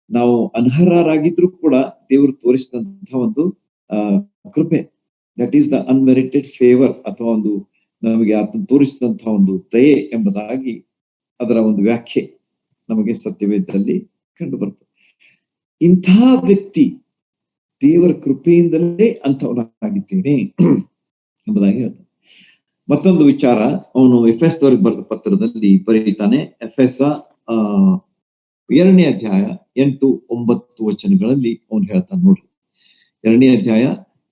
ನಾವು ಅನರ್ಹರಾಗಿದ್ರು ಕೂಡ ದೇವರು ತೋರಿಸಿದಂತಹ ಒಂದು ಕೃಪೆ. ದಟ್ ಈಸ್ ದ ಅನ್ಮೆರಿಟೆಡ್ ಫೇವರ್, ಅಥವಾ ಒಂದು ನಮಗೆ ಆತನ ತೋರಿಸಿದಂತಹ ಒಂದು ದಯೆ ಎಂಬುದಾಗಿ ಅದರ ಒಂದು ವ್ಯಾಖ್ಯೆ ನಮಗೆ ಸತ್ಯವೇದದಲ್ಲಿ ಕಂಡು ಬರ್ತದೆ. ಇಂಥ ವ್ಯಕ್ತಿ ದೇವರ ಕೃಪೆಯಿಂದಲೇ ಅಂಥವನಾಗಿದ್ದೇನೆ ಎಂಬುದಾಗಿ ಹೇಳ್ತಾನೆ. ಮತ್ತೊಂದು ವಿಚಾರ ಅವನು ಎಫೆಸದವರಿಗೆ ಬರೆದ ಪತ್ರದಲ್ಲಿ ಬರೀತಾನೆ. ಎಫೆಸ 2ನೇ ಅಧ್ಯಾಯ 8-9 ವಚನಗಳಲ್ಲಿ ಅವನು ಹೇಳ್ತಾನೆ ನೋಡ್ರಿ. 2ನೇ ಅಧ್ಯಾಯ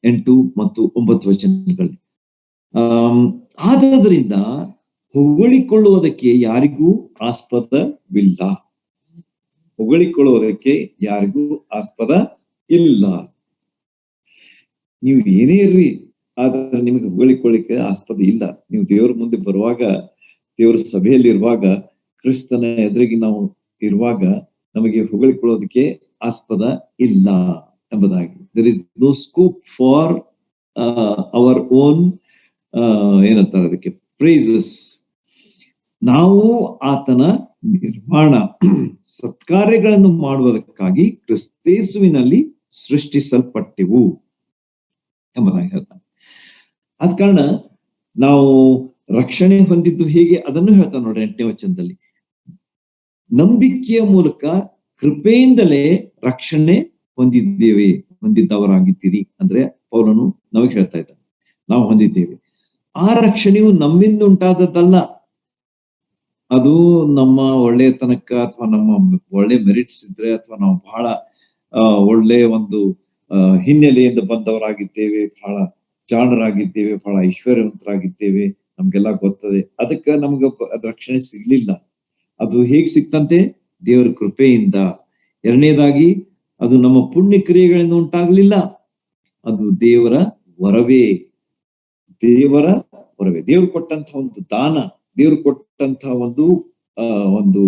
8 ಮತ್ತು 9 ವಚನಗಳಲ್ಲಿ, ಆದ್ದರಿಂದ ಹೊಗಳಿಕೊಳ್ಳುವುದಕ್ಕೆ ಯಾರಿಗೂ ಆಸ್ಪದವಿಲ್ಲ. ಹೊಗಳಿಕೊಳ್ಳುವುದಕ್ಕೆ ಯಾರಿಗೂ ಆಸ್ಪದ ಇಲ್ಲ. ನೀವು ಏನೇ ಇರ್ರಿ, ಆದ್ರೆ ನಿಮಗೆ ಹೊಗಳಿಕೊಳ್ಳಿಕ್ಕೆ ಆಸ್ಪದ ಇಲ್ಲ. ನೀವು ದೇವರ ಮುಂದೆ ಬರುವಾಗ, ದೇವರ ಸಭೆಯಲ್ಲಿ ಇರುವಾಗ, ಕ್ರಿಸ್ತನ ಎದುರಿಗೆ ನಾವು ಇರುವಾಗ ನಮಗೆ ಹೊಗಳಿಕೊಳ್ಳೋದಕ್ಕೆ ಆಸ್ಪದ ಇಲ್ಲ ಎಂಬುದಾಗಿ. There is no scope for our own ಏನಂತಾರೆ ಅದಕ್ಕೆ, ಪ್ರೈಸಸ್. ನಾವು ಆತನ ನಿರ್ಮಾಣ ಸತ್ಕಾರ್ಯಗಳನ್ನು ಮಾಡುವುದಕ್ಕಾಗಿ ಕ್ರಿಸ್ತೇಸುವಿನಲ್ಲಿ ಸೃಷ್ಟಿಸಲ್ಪಟ್ಟೆವು ಎಂಬುದಾಗಿ ಹೇಳ್ತಾನೆ. ಆದ ಕಾರಣ ನಾವು ರಕ್ಷಣೆ ಹೊಂದಿದ್ದು ಹೇಗೆ ಅದನ್ನು ಹೇಳ್ತಾನೆ ನೋಡ್ರಿ 8ನೇ ವಚನದಲ್ಲಿ. ನಂಬಿಕೆಯ ಮೂಲಕ ಕೃಪೆಯಿಂದಲೇ ರಕ್ಷಣೆ ಹೊಂದಿದ್ದವರಾಗಿದ್ದೀರಿ ಅಂದ್ರೆ ಪೌಲನು ನಮಗೆ ಹೇಳ್ತಾ ಇದ್ದಾನೆ, ನಾವು ಹೊಂದಿದ್ದೇವೆ. ಆ ರಕ್ಷಣೆಯು ನಮ್ಮಿಂದ ಉಂಟಾದದ್ದಲ್ಲ. ಅದು ನಮ್ಮ ಒಳ್ಳೆಯತನಕ್ಕ ಅಥವಾ ನಮ್ಮ ಒಳ್ಳೆ ಮೆರಿಟ್ಸ್ ಇದ್ರೆ, ಅಥವಾ ನಾವು ಬಹಳ ಒಳ್ಳೆಯ ಒಂದು ಹಿನ್ನೆಲೆಯಿಂದ ಬಂದವರಾಗಿದ್ದೇವೆ, ಬಹಳ ಜಾಣರಾಗಿದ್ದೇವೆ, ಬಹಳ ಐಶ್ವರ್ಯವಂತರಾಗಿದ್ದೇವೆ, ನಮ್ಗೆಲ್ಲ ಗೊತ್ತದೆ, ಅದಕ್ಕೆ ನಮ್ಗೆ ಅದ್ ರಕ್ಷಣೆ ಸಿಗ್ಲಿಲ್ಲ. ಅದು ಹೇಗ್ ಸಿಕ್ತಂತೆ? ದೇವರ ಕೃಪೆಯಿಂದ. ಎರಡನೇದಾಗಿ ಅದು ನಮ್ಮ ಪುಣ್ಯ ಕ್ರಿಯೆಗಳಿಂದ ಉಂಟಾಗ್ಲಿಲ್ಲ, ಅದು ದೇವರ ವರವೇ. ದೇವರು ಕೊಟ್ಟಂತಹ ಒಂದು ದಾನ, ದೇವರು ಕೊಟ್ಟಂತಹ ಒಂದು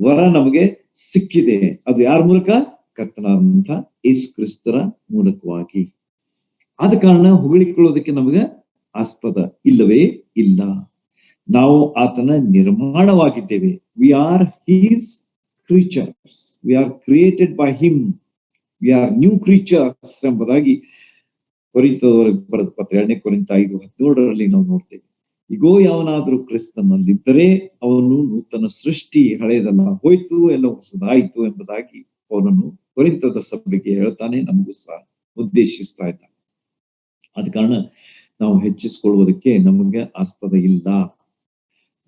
ವರ ನಮಗೆ ಸಿಕ್ಕಿದೆ. ಅದು ಯಾರ ಮೂಲಕ? ಕರ್ತನಾದಂತಹ ಯೇಸು ಕ್ರಿಸ್ತರ ಮೂಲಕವಾಗಿ. ಆದ ಕಾರಣ ಹೊಗಳಿಕೊಳ್ಳೋದಕ್ಕೆ ನಮಗೆ ಆಸ್ಪದ ಇಲ್ಲವೇ ಇಲ್ಲ. ನಾವು ಆತನ ನಿರ್ಮಾಣವಾಗಿದ್ದೇವೆ. We are his creatures, we are created by him, we are new creatures ಎಂಬುದಾಗಿ ಕೊರಿಂಥದವರಿಗೆ ಬರೆದ ಪತ್ರ 2ನೇ ಕೊರಿಂಥ 5:17 ನಾವು ನೋಡ್ತೇವೆ. ಈಗೋ ಯಾವನಾದ್ರೂ ಕ್ರಿಸ್ತನಲ್ಲಿದ್ದರೆ ಅವನು ನೂತನ ಸೃಷ್ಟಿ, ಹಳೆಯದೆಲ್ಲ ಹೋಯ್ತು, ಎಲ್ಲ ಹೊಸದಾಯ್ತು ಎಂಬುದಾಗಿ ಅವನನ್ನು ಕೊರಿಂಥದ ಸಭೆಗೆ ಹೇಳ್ತಾನೆ, ನಮಗೂ ಸಹ ಉದ್ದೇಶಿಸ್ತಾ ಇದ್ದಾನೆ. ಆದ ಕಾರಣ ನಾವು ಹೆಚ್ಚಿಸಿಕೊಳ್ಳುವುದಕ್ಕೆ ನಮಗೆ ಆಸ್ಪದ ಇಲ್ಲ.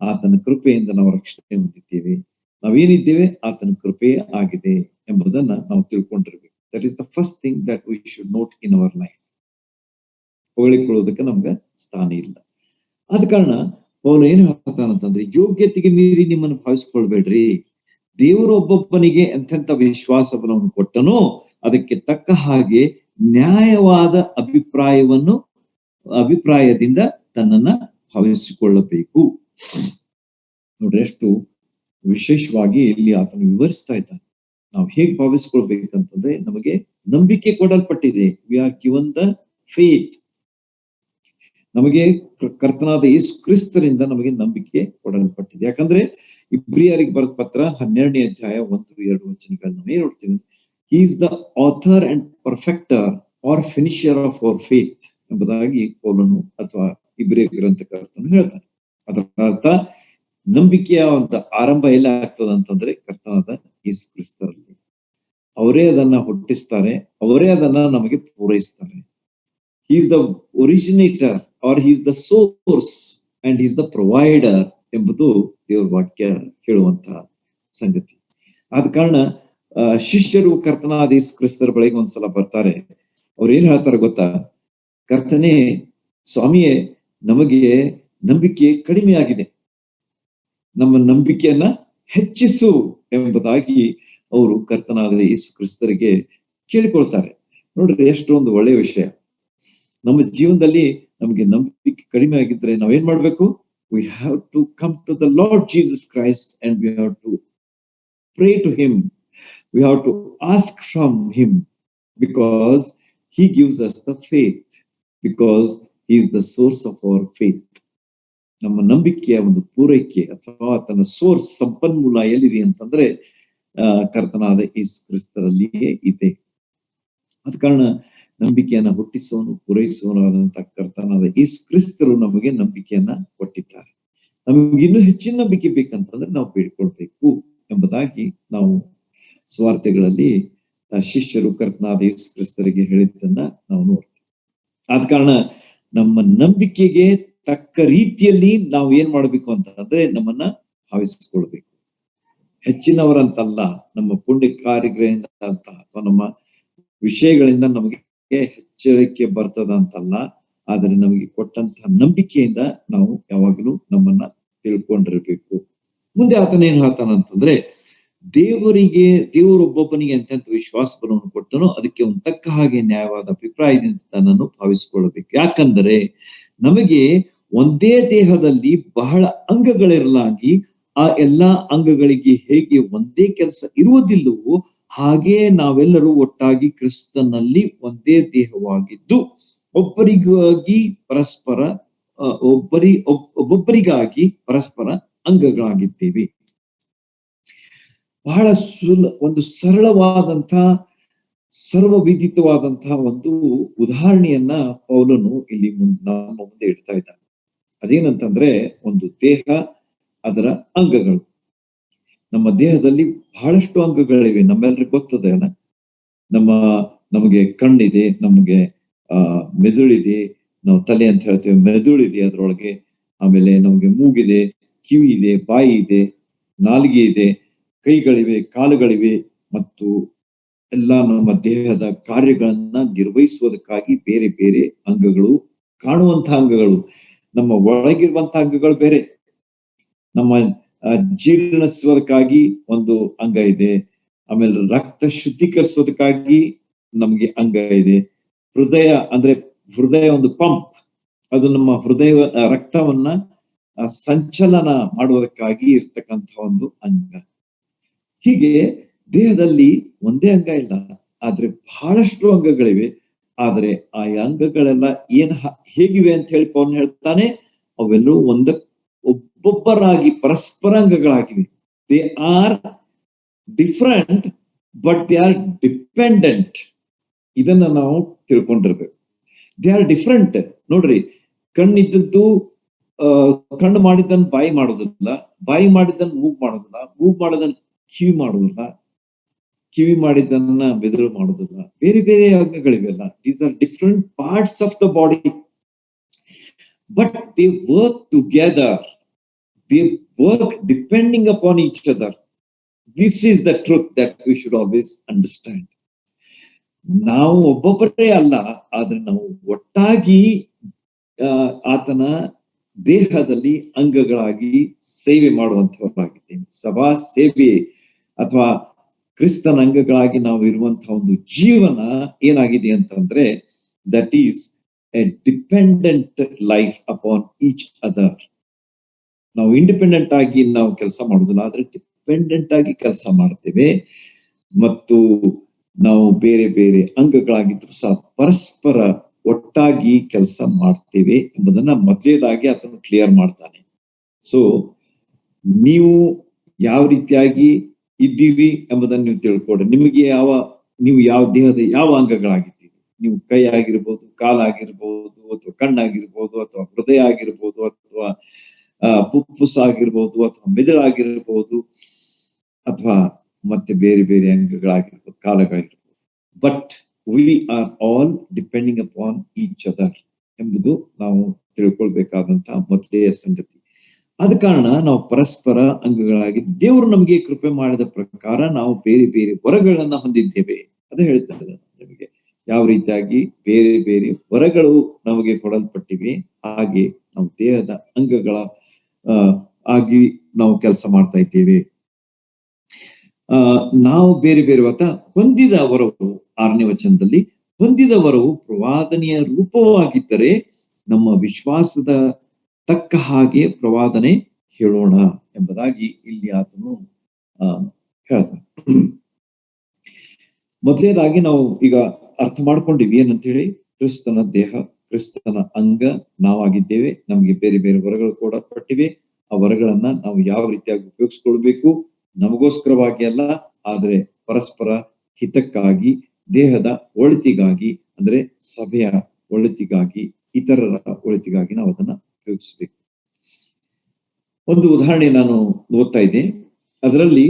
ಆತನ ಕೃಪೆಯಿಂದ ನಾವು ರಕ್ಷಣೆ ಹೊಂದಿದ್ದೇವೆ. ನಾವೇನಿದ್ದೇವೆ ಆತನ ಕೃಪೆ ಆಗಿದೆ ಎಂಬುದನ್ನ ನಾವು ತಿಳ್ಕೊಂಡಿರ್ಬೇಕು. That is the first thing that we should note in our life. ಹೊಗಳಿಕೊಳ್ಳೋದಕ್ಕೆ ನಮ್ಗೆ ಸ್ಥಾನ ಇಲ್ಲ. ಆದ ಕಾರಣ ಅವನು ಏನ್ ಹೇಳ್ತಾನಂತಂದ್ರೆ, ಯೋಗ್ಯತೆಗೆ ಮೀರಿ ನಿಮ್ಮನ್ನು ಭಾವಿಸ್ಕೊಳ್ಬೇಡ್ರಿ. ದೇವರು ಒಬ್ಬೊಬ್ಬನಿಗೆ ಎಂತೆಂಥ ವಿಶ್ವಾಸವನ್ನು ಕೊಟ್ಟನೋ ಅದಕ್ಕೆ ತಕ್ಕ ಹಾಗೆ ನ್ಯಾಯವಾದ ಅಭಿಪ್ರಾಯದಿಂದ ತನ್ನನ್ನ ಭಾವಿಸಿಕೊಳ್ಳಬೇಕು. ನೋಡ್ರಿ, ಎಷ್ಟು ವಿಶೇಷವಾಗಿ ಇಲ್ಲಿ ಆತನು ವಿವರಿಸ್ತಾ ಇದ್ದಾನೆ. ನಾವು ಹೇಗ್ ಭಾವಿಸ್ಕೊಳ್ಬೇಕಂತಂದ್ರೆ, ನಮಗೆ ನಂಬಿಕೆ ಕೊಡಲ್ಪಟ್ಟಿದೆ. We are given the faith. ನಮಗೆ ಕರ್ತನಾದ ಯೇಸು ಕ್ರಿಸ್ತರಿಂದ ನಮಗೆ ನಂಬಿಕೆ ಕೊಡಲ್ಪಟ್ಟಿದೆ. ಯಾಕಂದ್ರೆ ಇಬ್ರಿಯರಿಗೆ ಬರೆದ ಪತ್ರ 12ನೇ ಅಧ್ಯಾಯ 1-2 ವಚನಗಳನ್ನ ನಾವು ಏನ್ ನೋಡ್ತೀವಿ, he is the author and perfecter or finisher of our faith ಎಂಬುದಾಗಿ ಪೌಲನು ಅಥವಾ ಇಬ್ರಿಯ ಗ್ರಂಥಕರ್ತನು ಹೇಳ್ತಾನೆ. ಅದರ ಅರ್ಥ, ನಂಬಿಕೆಯ ಒಂದು ಆರಂಭ ಎಲ್ಲ ಆಗ್ತದ ಅಂತಂದ್ರೆ ಕರ್ತನಾದ ಯೇಸು ಕ್ರಿಸ್ತರಲ್ಲಿ. ಅವರೇ ಅದನ್ನ ಹುಟ್ಟಿಸ್ತಾರೆ, ಅವರೇ ಅದನ್ನ ನಮಗೆ ಪೂರೈಸ್ತಾರೆ. He is the originator or he is the source and he is the provider ಎಂಬುದು ದೇವರ ವಾಕ್ಯ ಹೇಳುವಂತಹ ಸಂಗತಿ. ಆದ ಕಾರಣ ಶಿಷ್ಯರು ಕರ್ತನಾದ ಯೇಸು ಕ್ರಿಸ್ತರ ಬಳಿಗೆ ಒಂದ್ಸಲ ಬರ್ತಾರೆ. ಅವ್ರು ಏನ್ ಹೇಳ್ತಾರೆ ಗೊತ್ತಾ, ಕರ್ತನೇ, ಸ್ವಾಮಿಯೇ, ನಮಗೆ ನಂಬಿಕೆ ಕಡಿಮೆ ಆಗಿದೆ, ನಮ್ಮ ನಂಬಿಕೆಯನ್ನ ಹೆಚ್ಚಿಸು ಎಂಬುದಾಗಿ ಅವರು ಕರ್ತನಾದ ಯೇಸು ಕ್ರಿಸ್ತರಿಗೆ ಕೇಳಿಕೊಳ್ತಾರೆ. ನೋಡ್ರಿ, ಎಷ್ಟೊಂದು ಒಳ್ಳೆಯ ವಿಷಯ. ನಮ್ಮ ಜೀವನದಲ್ಲಿ ನಮಗೆ ನಂಬಿಕೆ ಕಡಿಮೆ ಆಗಿದ್ರೆ ನಾವೇನ್ ಮಾಡ್ಬೇಕು? We have to come to the Lord Jesus Christ and we have to pray to him. We have to ask from him because he gives us the faith, because he is the source of our faith. ನಮ್ಮ ನಂಬಿಕೆಯ ಒಂದು ಪೂರೈಕೆ ಅಥವಾ ತನ್ನ ಸೋರ್ಸ್, ಸಂಪನ್ಮೂಲ ಎಲ್ಲಿದೆ ಅಂತಂದ್ರೆ ಕರ್ತನಾದ ಯೇಸು ಕ್ರಿಸ್ತರಲ್ಲಿಯೇ ಇದೆ. ಆದ ಕಾರಣ ನಂಬಿಕೆಯನ್ನ ಹುಟ್ಟಿಸುವನು, ಪೂರೈಸುವನಾದಂತಹ ಕರ್ತನಾದ ಯೇಸು ಕ್ರಿಸ್ತರು ನಮಗೆ ನಂಬಿಕೆಯನ್ನ ಕೊಟ್ಟಿದ್ದಾರೆ. ನಮ್ಗೆ ಇನ್ನೂ ಹೆಚ್ಚಿನ ನಂಬಿಕೆ ಬೇಕಂತಂದ್ರೆ ನಾವು ಬೇಡ್ಕೊಳ್ಬೇಕು ಎಂಬುದಾಗಿ ನಾವು ಸ್ವಾರ್ಥಗಳಲ್ಲಿ ಶಿಷ್ಯರು ಕರ್ತನಾದ ಯೇಸು ಕ್ರಿಸ್ತರಿಗೆ ಹೇಳಿದ್ದನ್ನ ನಾವು ನೋಡ್ತೀವಿ. ಆದ ಕಾರಣ ನಮ್ಮ ನಂಬಿಕೆಗೆ ತಕ್ಕ ರೀತಿಯಲ್ಲಿ ನಾವು ಏನ್ ಮಾಡ್ಬೇಕು ಅಂತಂದ್ರೆ ನಮ್ಮನ್ನ ಭಾವಿಸಿಕೊಳ್ಬೇಕು. ಹೆಚ್ಚಿನವರಂತಲ್ಲ, ನಮ್ಮ ಪುಣ್ಯ ಕಾರ್ಯಗಳಿಂದ ಅಂತ ಅಥವಾ ನಮ್ಮ ವಿಷಯಗಳಿಂದ ನಮಗೆ ಎಚ್ಚರಿಕೆ ಬರ್ತದ ಅಂತಲ್ಲ, ಆದ್ರೆ ನಮಗೆ ಕೊಟ್ಟಂತಹ ನಂಬಿಕೆಯಿಂದ ನಾವು ಯಾವಾಗಲೂ ನಮ್ಮನ್ನ ತಿಳ್ಕೊಂಡಿರ್ಬೇಕು. ಮುಂದೆ ಆತನ ಏನ್ ಹೇಳ್ತಾನಂತಂದ್ರೆ, ದೇವರೊಬ್ಬೊಬ್ಬನಿಗೆ ಎಂತೆಂತ ವಿಶ್ವಾಸ ಬಲವನ್ನು ಕೊಟ್ಟನೋ ಅದಕ್ಕೆ ಒಂದು ತಕ್ಕ ಹಾಗೆ ನ್ಯಾಯವಾದ ಅಭಿಪ್ರಾಯದಿಂದ ತನ್ನನ್ನು ಭಾವಿಸಿಕೊಳ್ಳಬೇಕು. ಯಾಕಂದರೆ ನಮಗೆ ಒಂದೇ ದೇಹದಲ್ಲಿ ಬಹಳ ಅಂಗಗಳಿರಲಾಗಿ ಆ ಎಲ್ಲಾ ಅಂಗಗಳಿಗೆ ಹೇಗೆ ಒಂದೇ ಕೆಲಸ ಇರುವುದಿಲ್ಲವೋ ಹಾಗೆ ನಾವೆಲ್ಲರೂ ಒಟ್ಟಾಗಿ ಕ್ರಿಸ್ತನಲ್ಲಿ ಒಂದೇ ದೇಹವಾಗಿದ್ದು ಒಬ್ಬೊಬ್ಬರಿಗಾಗಿ ಪರಸ್ಪರ ಅಂಗಗಳಾಗಿದ್ದೇವೆ. ಬಹಳ ಒಂದು ಸರಳವಾದಂತಹ ಸರ್ವವಿದಿತವಾದಂತಹ ಒಂದು ಉದಾಹರಣೆಯನ್ನ ಪೌಲನು ಇಲ್ಲಿ ನಮ್ಮ ಮುಂದೆ ಇಡ್ತಾ ಇದ್ದಾನೆ. ಅದೇನಂತಂದ್ರೆ, ಒಂದು ದೇಹ, ಅದರ ಅಂಗಗಳು. ನಮ್ಮ ದೇಹದಲ್ಲಿ ಬಹಳಷ್ಟು ಅಂಗಗಳಿವೆ, ನಮ್ಮೆಲ್ಲರಿಗೂ ಗೊತ್ತದೆ ಅಲ್ಲ. ನಮಗೆ ಕಣ್ಣಿದೆ, ನಮಗೆ ಮೆದುಳಿದೆ, ನಾವು ತಲೆ ಅಂತ ಹೇಳ್ತೇವೆ, ಮೆದುಳಿದೆ ಅದ್ರೊಳಗೆ. ಆಮೇಲೆ ನಮ್ಗೆ ಮೂಗಿದೆ, ಕಿವಿ ಇದೆ, ಬಾಯಿ ಇದೆ, ನಾಲಿಗೆ ಇದೆ, ಕೈಗಳಿವೆ, ಕಾಲುಗಳಿವೆ, ಮತ್ತು ಎಲ್ಲ ನಮ್ಮ ದೇಹದ ಕಾರ್ಯಗಳನ್ನ ನಿರ್ವಹಿಸುವುದಕ್ಕಾಗಿ ಬೇರೆ ಬೇರೆ ಅಂಗಗಳು, ಕಾಣುವಂತಹ ಅಂಗಗಳು. ನಮ್ಮ ಒಳಗಿರುವಂತಹ ಅಂಗಗಳು ಬೇರೆ. ನಮ್ಮ ಜೀರ್ಣಿಸುವುದಕ್ಕಾಗಿ ಒಂದು ಅಂಗ ಇದೆ. ಆಮೇಲೆ ರಕ್ತ ಶುದ್ಧೀಕರಿಸುವುದಕ್ಕಾಗಿ ನಮ್ಗೆ ಅಂಗ ಇದೆ. ಹೃದಯ ಒಂದು ಪಂಪ್, ಅದು ನಮ್ಮ ರಕ್ತವನ್ನ ಸಂಚಲನ ಮಾಡುವುದಕ್ಕಾಗಿ ಇರ್ತಕ್ಕಂಥ ಒಂದು ಅಂಗ. ಹೀಗೆ ದೇಹದಲ್ಲಿ ಒಂದೇ ಅಂಗ ಇಲ್ಲ, ಆದ್ರೆ ಬಹಳಷ್ಟು ಅಂಗಗಳಿವೆ. ಆದ್ರೆ ಆ ಅಂಗಗಳೆಲ್ಲ ಹೇಗಿವೆ ಅಂತ ಹೇಳಿ ಪೌಲ್ ಹೇಳ್ತಾನೆ, ಅವೆಲ್ಲವೂ ಒಬ್ಬೊಬ್ಬರಾಗಿ ಪರಸ್ಪರ ಅಂಗಗಳಾಗಿವೆ. They are different but they are dependent. ಇದನ್ನ ನಾವು ತಿಳ್ಕೊಂಡಿರ್ಬೇಕು. They are different. ನೋಡ್ರಿ, ಕಣ್ಣಿದ್ದದ್ದು ಕಣ್ಣು ಮಾಡಿದ್ದನ್ನು ಬಾಯಿ ಮಾಡೋದಿಲ್ಲ, ಬಾಯಿ ಮಾಡಿದ್ದನ್ನು ಮೂಗ್ ಮಾಡೋದಿಲ್ಲ, ಮೂಗ್ ಮಾಡೋದನ್ನ ಕಿವಿ ಮಾಡೋದಿಲ್ಲ, ಕಿವಿ ಮಾಡಿದ್ದನ್ನ ಮೆದುಳು ಮಾಡೋದಿಲ್ಲ. ಬೇರೆ ಬೇರೆ ಅಂಗಗಳಿವೆಲ್ಲ. These are different parts of the body, but they work together. They work depending upon each other. This is the truth that we should always understand. ನಾವು ಒಬ್ಬೊಬ್ಬರೇ ಅಲ್ಲ, ಆದ್ರೆ ನಾವು ಒಟ್ಟಾಗಿ ಆತನ ದೇಹದಲ್ಲಿ ಅಂಗಗಳಾಗಿ ಸೇವೆ ಮಾಡುವಂತವರಾಗಿದ್ದೇವೆ. ಸಭಾ ಸೇವೆ ಅಥವಾ ಕ್ರಿಸ್ತನ ಅಂಗಗಳಾಗಿ ನಾವು ಇರುವಂತಹ ಒಂದು ಜೀವನ ಏನಾಗಿದೆ ಅಂತಂದ್ರೆ, that is A dependent life upon each other. ನಾವು ಇಂಡಿಪೆಂಡೆಂಟ್ ಆಗಿ ನಾವು ಕೆಲಸ ಮಾಡುದಿಲ್ಲ, ಆದ್ರೆ ಡಿಪೆಂಡೆಂಟ್ ಆಗಿ ಕೆಲಸ ಮಾಡ್ತೇವೆ. ಮತ್ತು ನಾವು ಬೇರೆ ಬೇರೆ ಅಂಗಗಳಾಗಿದ್ರು ಸಹ ಪರಸ್ಪರ ಒಟ್ಟಾಗಿ ಕೆಲಸ ಮಾಡ್ತೇವೆ ಎಂಬುದನ್ನ ಮೊದಲೇದಾಗಿ ಆತನು ಕ್ಲಿಯರ್ ಮಾಡ್ತಾನೆ. ಸೊ ನೀವು ಯಾವ ರೀತಿಯಾಗಿ ಇದ್ದೀವಿ ಎಂಬುದನ್ನು ನೀವು ತಿಳ್ಕೊಡ್ರಿ. ನೀವು ಯಾವ ದೇಹದ ಯಾವ ಅಂಗಗಳಾಗಿದ್ದೀರಿ. ನೀವು ಕೈ ಆಗಿರ್ಬೋದು, ಕಾಲಾಗಿರ್ಬೋದು, ಅಥವಾ ಕಣ್ಣಾಗಿರ್ಬೋದು, ಅಥವಾ ಹೃದಯ ಆಗಿರ್ಬೋದು, ಅಥವಾ ಫುಫುಸ್ ಆಗಿರ್ಬೋದು, ಅಥವಾ ಮೆದುಳಾಗಿರ್ಬೋದು, ಅಥವಾ ಮತ್ತೆ ಬೇರೆ ಬೇರೆ ಅಂಗಗಳಾಗಿರ್ಬೋದು, ಕಾಲಗಳಾಗಿರ್ಬೋದು. But we are all depending upon each other ಎಂಬುದು ನಾವು ತಿಳ್ಕೊಳ್ಬೇಕಾದಂತಹ ಮೊದಲನೆಯ ಸಂಗತಿ. ಆದ ಕಾರಣ ನಾವು ಪರಸ್ಪರ ಅಂಗಗಳಾಗಿ ದೇವರು ನಮಗೆ ಕೃಪೆ ಮಾಡಿದ ಪ್ರಕಾರ ನಾವು ಬೇರೆ ಬೇರೆ ವರಗಳನ್ನ ಹೊಂದಿದ್ದೇವೆ. ಅದು ಹೇಳ್ತಾರೆ ನಮಗೆ ಯಾವ ರೀತಿಯಾಗಿ ಬೇರೆ ಬೇರೆ ವರಗಳು ನಮಗೆ ಕೊಡಲ್ಪಟ್ಟಿವೆ, ಹಾಗೆ ನಾವು ದೇಹದ ಅಂಗಗಳ ಆಗಿ ನಾವು ಕೆಲಸ ಮಾಡ್ತಾ ಇದ್ದೇವೆ. ನಾವು ಬೇರೆ ಬೇರೆ ಹೊಂದಿದ ವರವು 6ನೇ ವಚನದಲ್ಲಿ, ಹೊಂದಿದ ವರವು ಪ್ರವಾದನೆಯ ರೂಪವಾಗಿದ್ದರೆ ನಮ್ಮ ವಿಶ್ವಾಸದ ತಕ್ಕ ಹಾಗೆ ಪ್ರವಾದನೆ ಹೇಳೋಣ ಎಂಬುದಾಗಿ ಇಲ್ಲಿ ಆತನು ಹೇಳ್ತಾನೆ. ಮೊದಲನೇದಾಗಿ ನಾವು ಈಗ ಅರ್ಥ ಮಾಡ್ಕೊಂಡಿವಿ ಏನಂತ ಹೇಳಿ, ಕ್ರಿಸ್ತನ ದೇಹ, ಕ್ರಿಸ್ತನ ಅಂಗ ನಾವಾಗಿದ್ದೇವೆ. ನಮ್ಗೆ ಬೇರೆ ಬೇರೆ ವರಗಳು ಕೊಡಲ್ಪಟ್ಟಿವೆ. ಆ ವರಗಳನ್ನ ನಾವು ಯಾವ ರೀತಿಯಾಗಿ ಉಪಯೋಗಿಸ್ಕೊಳ್ಬೇಕು, ನಮಗೋಸ್ಕರವಾಗಿ ಅಲ್ಲ, ಆದ್ರೆ ಪರಸ್ಪರ ಹಿತಕ್ಕಾಗಿ, ದೇಹದ ಒಳಿತಿಗಾಗಿ, ಅಂದ್ರೆ ಸಭೆಯ ಒಳಿತಿಗಾಗಿ, ಇತರರ ಒಳಿತಿಗಾಗಿ ನಾವು ಅದನ್ನ ಉಪಯೋಗಿಸ್ಬೇಕು. ಒಂದು ಉದಾಹರಣೆ ನಾನು ಓದ್ತಾ ಇದ್ದೆ. ಅದರಲ್ಲಿ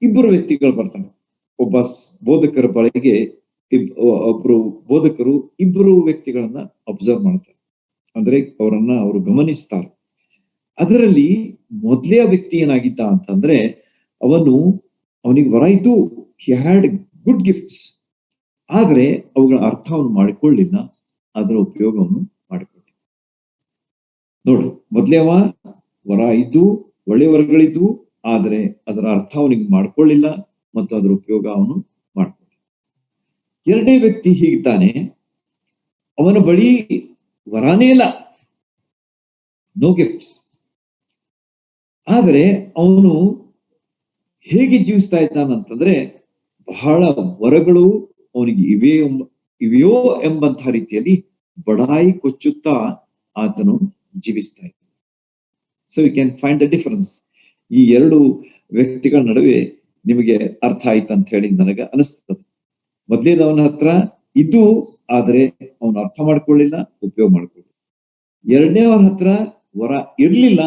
ಇಬ್ಬರು ವ್ಯಕ್ತಿಗಳು ಬರ್ತಾರೆ. ಒಬ್ಬ ಬೋಧಕರ ಬಳಿಗೆ ಒಬ್ರು ಬೋಧಕರು ಇಬ್ಬರು ವ್ಯಕ್ತಿಗಳನ್ನ ಅಬ್ಸರ್ವ್ ಮಾಡ್ತಾರೆ, ಅಂದ್ರೆ ಅವರು ಗಮನಿಸ್ತಾರೆ. ಅದರಲ್ಲಿ ಮೊದಲೇ ವ್ಯಕ್ತಿ ಏನಾಗಿದ್ದ ಅಂತಂದ್ರೆ, ಅವನಿಗೆ ವರ ಇದ್ದು, ಹಿ ಹ್ಯಾಡ್ ಗುಡ್ ಗಿಫ್ಟ್ಸ್, ಆದ್ರೆ ಅವುಗಳ ಅರ್ಥ ಅವನು ಮಾಡಿಕೊಳ್ಳಿಲ್ಲ, ಅದರ ಉಪಯೋಗವನ್ನು ಮಾಡಿಕೊಳ್ಳಿ. ನೋಡ್ರಿ, ಮೊದಲೇವ ವರ ಇದ್ದು, ಒಳ್ಳೆ ವರಗಳಿದ್ದು, ಆದ್ರೆ ಅದರ ಅರ್ಥ ಅವನಿಗೆ ಮಾಡ್ಕೊಳ್ಳಿಲ್ಲ ಮತ್ತು ಅದರ ಉಪಯೋಗ ಅವನು ಮಾಡ್ಕೊಳ್ಳಿ. ಎರಡನೇ ವ್ಯಕ್ತಿ ಹೀಗಿದ್ದಾನೆ, ಅವನ ಬಳಿ ವರಾನೇ ಇಲ್ಲ, ನೋ ಗಿಫ್ಟ್ಸ್, ಆದ್ರೆ ಅವನು ಹೇಗೆ ಜೀವಿಸ್ತಾ ಇದ್ದಾನಂತಂದ್ರೆ, ಬಹಳ ವರಗಳು ಅವನಿಗೆ ಇವೆಯೋ ಎಂಬಂತಹ ರೀತಿಯಲ್ಲಿ ಬಡಾಯಿ ಕೊಚ್ಚುತ್ತಾ ಆತನು ಜೀವಿಸ್ತಾ ಇದ್ದಾನೆ. So you can find the difference. ಈ ಎರಡು ವ್ಯಕ್ತಿಗಳ ನಡುವೆ ನಿಮಗೆ ಅರ್ಥ ಆಯ್ತು ಅಂತ ಹೇಳಿ ನನಗೆ ಅನಿಸ್ತದೆ. ಮೊದಲೇದವನ ಹತ್ರ ಇದು, ಆದ್ರೆ ಅವನು ಅರ್ಥ ಮಾಡ್ಕೊಳ್ಳಿಲ್ಲ, ಉಪಯೋಗ ಮಾಡ್ಕೊಳ್ಳಿಲ್ಲ. ಎರಡನೇವನ ಹತ್ರ ವರ ಇರ್ಲಿಲ್ಲ,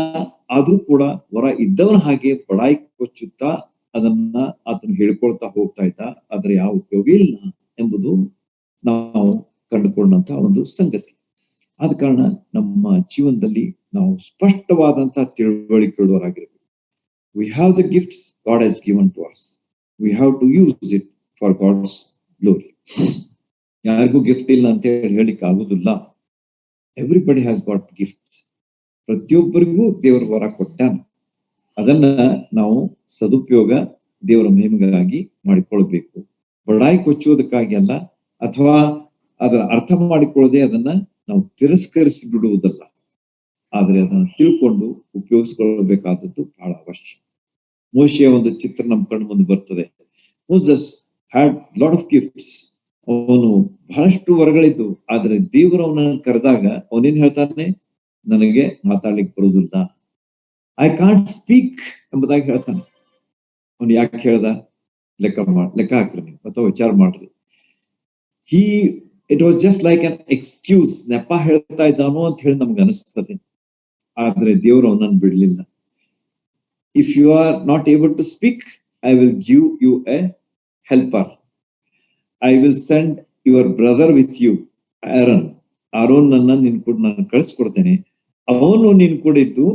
ಆದ್ರೂ ಕೂಡ ವರ ಇದ್ದವನ ಹಾಗೆ ಬಡಾಯಿ ಕೊಚ್ಚುತ್ತಾ ಅದನ್ನ ಆತನು ಹೇಳ್ಕೊಳ್ತಾ ಹೋಗ್ತಾ ಇದ್ದ, ಆದ್ರೆ ಯಾವ ಉಪಯೋಗ ಇಲ್ಲ ಎಂಬುದು ನಾವು ಕಂಡುಕೊಂಡಂತ ಒಂದು ಸಂಗತಿ. ಆದ ಕಾರಣ ನಮ್ಮ ಜೀವನದಲ್ಲಿ ನಾವು ಸ್ಪಷ್ಟವಾದಂತಹ ತಿಳುವಳಿಕೆಯುಳ್ಳವರಾಗಿರ್ಬೇಕು. We have the gifts God has given to us. We have to use it for God's glory. ಯಾರಿಗೂ ಗಿಫ್ಟ್ ಇಲ್ಲ ಅಂತ ಹೇಳಿಕ್ಕೆ ಆಗುದಿಲ್ಲ. Everybody has got gifts. ಪ್ರತಿಯೊಬ್ಬರಿಗೂ ದೇವರ ವರ ಕೊಟ್ಟಾನ. ಅದನ್ನ ನಾವು ಸದುಪಯೋಗ ದೇವರ ಮಹಿಮೆಗಾಗಿ ಮಾಡಿಕೊಳ್ಬೇಕು. ಬಡಾಯಿ ಕೊಚ್ಚುವುದಕ್ಕಾಗಿ ಅಲ್ಲ, ಅಥವಾ ಅದರ ಅರ್ಥ ಮಾಡಿಕೊಳ್ಳದೆ ಅದನ್ನ ನಾವು ತಿರಸ್ಕರಿಸಿ ಬಿಡುವುದಲ್ಲ, ಆದ್ರೆ ಅದನ್ನ ತಿಳ್ಕೊಂಡು ಉಪಯೋಗಿಸ್ಕೊಳ್ಬೇಕಾದದ್ದು ಬಹಳ ಅವಶ್ಯ. ಮೋಶೆಯ ಒಂದು ಚಿತ್ರ ನಮ್ಮ ಕಣ್ಣು ಮುಂದೆ ಬರ್ತದೆ. Moses had lot of gifts. ಅವನು ಬಹಳಷ್ಟು ವರಗಳಿದ್ದು, ಆದ್ರೆ ದೇವರು ಅವನನ್ನು ಕರೆದಾಗ ಅವನೇನ್ ಹೇಳ್ತಾನೆ, ನನಗೆ ಮಾತಾಡ್ಲಿಕ್ಕೆ ಬರುವುದಿಲ್ಲ, ಐ ಕಾಂಟ್ ಸ್ಪೀಕ್ ಎಂಬುದಾಗಿ ಹೇಳ್ತಾನೆ. ಅವನು ಯಾಕೆ ಹೇಳ್ದ? ಲೆಕ್ಕ ಹಾಕ್ರಿ ನೀವು, ಅಥವಾ ವಿಚಾರ ಮಾಡ್ರಿ. It was just like an excuse. ನೆಪ ಹೇಳ್ತಾ ಇದ್ದಾನೋ ಅಂತ ಹೇಳಿ ನಮ್ಗೆ ಅನಿಸ್ತದೆ, ಆದ್ರೆ ದೇವರು ಅವನನ್ನು ಬಿಡ್ಲಿಲ್ಲ. If you are not able to speak, I will give you a helper. I will send your brother with you, Aaron. ಆರೋನನ್ನ ನಿನ್ ಕೂಡ ನಾನು ಕಳಿಸ್ಕೊಡ್ತೇನೆ. ಅವನು ನಿನ್ ಕೂಡ ಇದ್ದು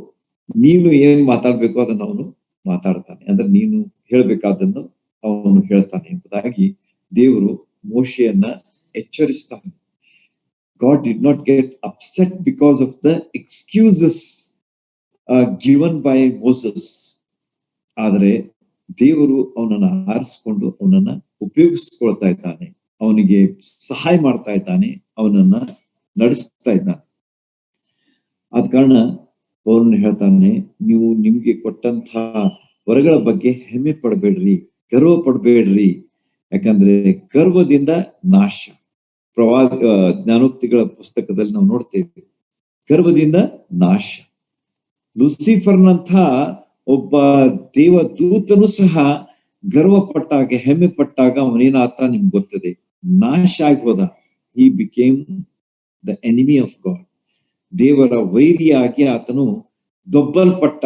ನೀನು ಏನ್ ಮಾತಾಡ್ಬೇಕು ಅದನ್ನ ಅವನು ಮಾತಾಡ್ತಾನೆ. ಅಂದ್ರೆ ನೀನು ಹೇಳ್ಬೇಕಾದನ್ನು ಅವನು ಹೇಳ್ತಾನೆ ಎಂಬುದಾಗಿ ದೇವರು ಮೋಶೆಯನ್ನ ಎಚ್ಚರಿಸ್ತಾನೆ. God did not get upset because of the excuses given by Moses. ಆದರೆ ದೇವರು ಅವನನ್ನ ಆರಿಸಿಕೊಂಡು ಅವನನ್ನ ಉಪಯೋಗಿಸ್ಕೊಳ್ತಾ ಇದ್ದಾನೆ, ಅವನಿಗೆ ಸಹಾಯ ಮಾಡ್ತಾ ಇದ್ದಾನೆ, ಅವನನ್ನ ನಡೆಸ್ತಾ ಇದ್ದಾನೆ. ಆದ ಕಾರಣ ಅವನು ಹೇಳ್ತಾನೆ, ನೀವು ನಿಮ್ಗೆ ಕೊಟ್ಟಂತಹ ವರಗಳ ಬಗ್ಗೆ ಹೆಮ್ಮೆ ಪಡಬೇಡ್ರಿ, ಗರ್ವ ಪಡಬೇಡ್ರಿ. ಯಾಕಂದ್ರೆ ಗರ್ವದಿಂದ ನಾಶ. ಜ್ಞಾನೋಕ್ತಿಗಳ ಪುಸ್ತಕದಲ್ಲಿ ನಾವು ನೋಡ್ತೇವೆ, ಗರ್ವದಿಂದ ನಾಶ. ಲೂಸಿಫರ್ನಂಥ ಒಬ್ಬ ದೇವದೂತನು ಸಹ ಗರ್ವ ಪಟ್ಟಾಗ, ಹೆಮ್ಮೆ ಪಟ್ಟಾಗ ಅವನೇನಾತ ನಿಮ್ಗೆ ಗೊತ್ತದೆ, ನಾಶ ಆಗಿ ಹೋದ. He became the enemy of God. ದೇವರ ವೈರಿಯಾಗಿ ಆತನು ದೊಬ್ಬಲ್ಪಟ್ಟ.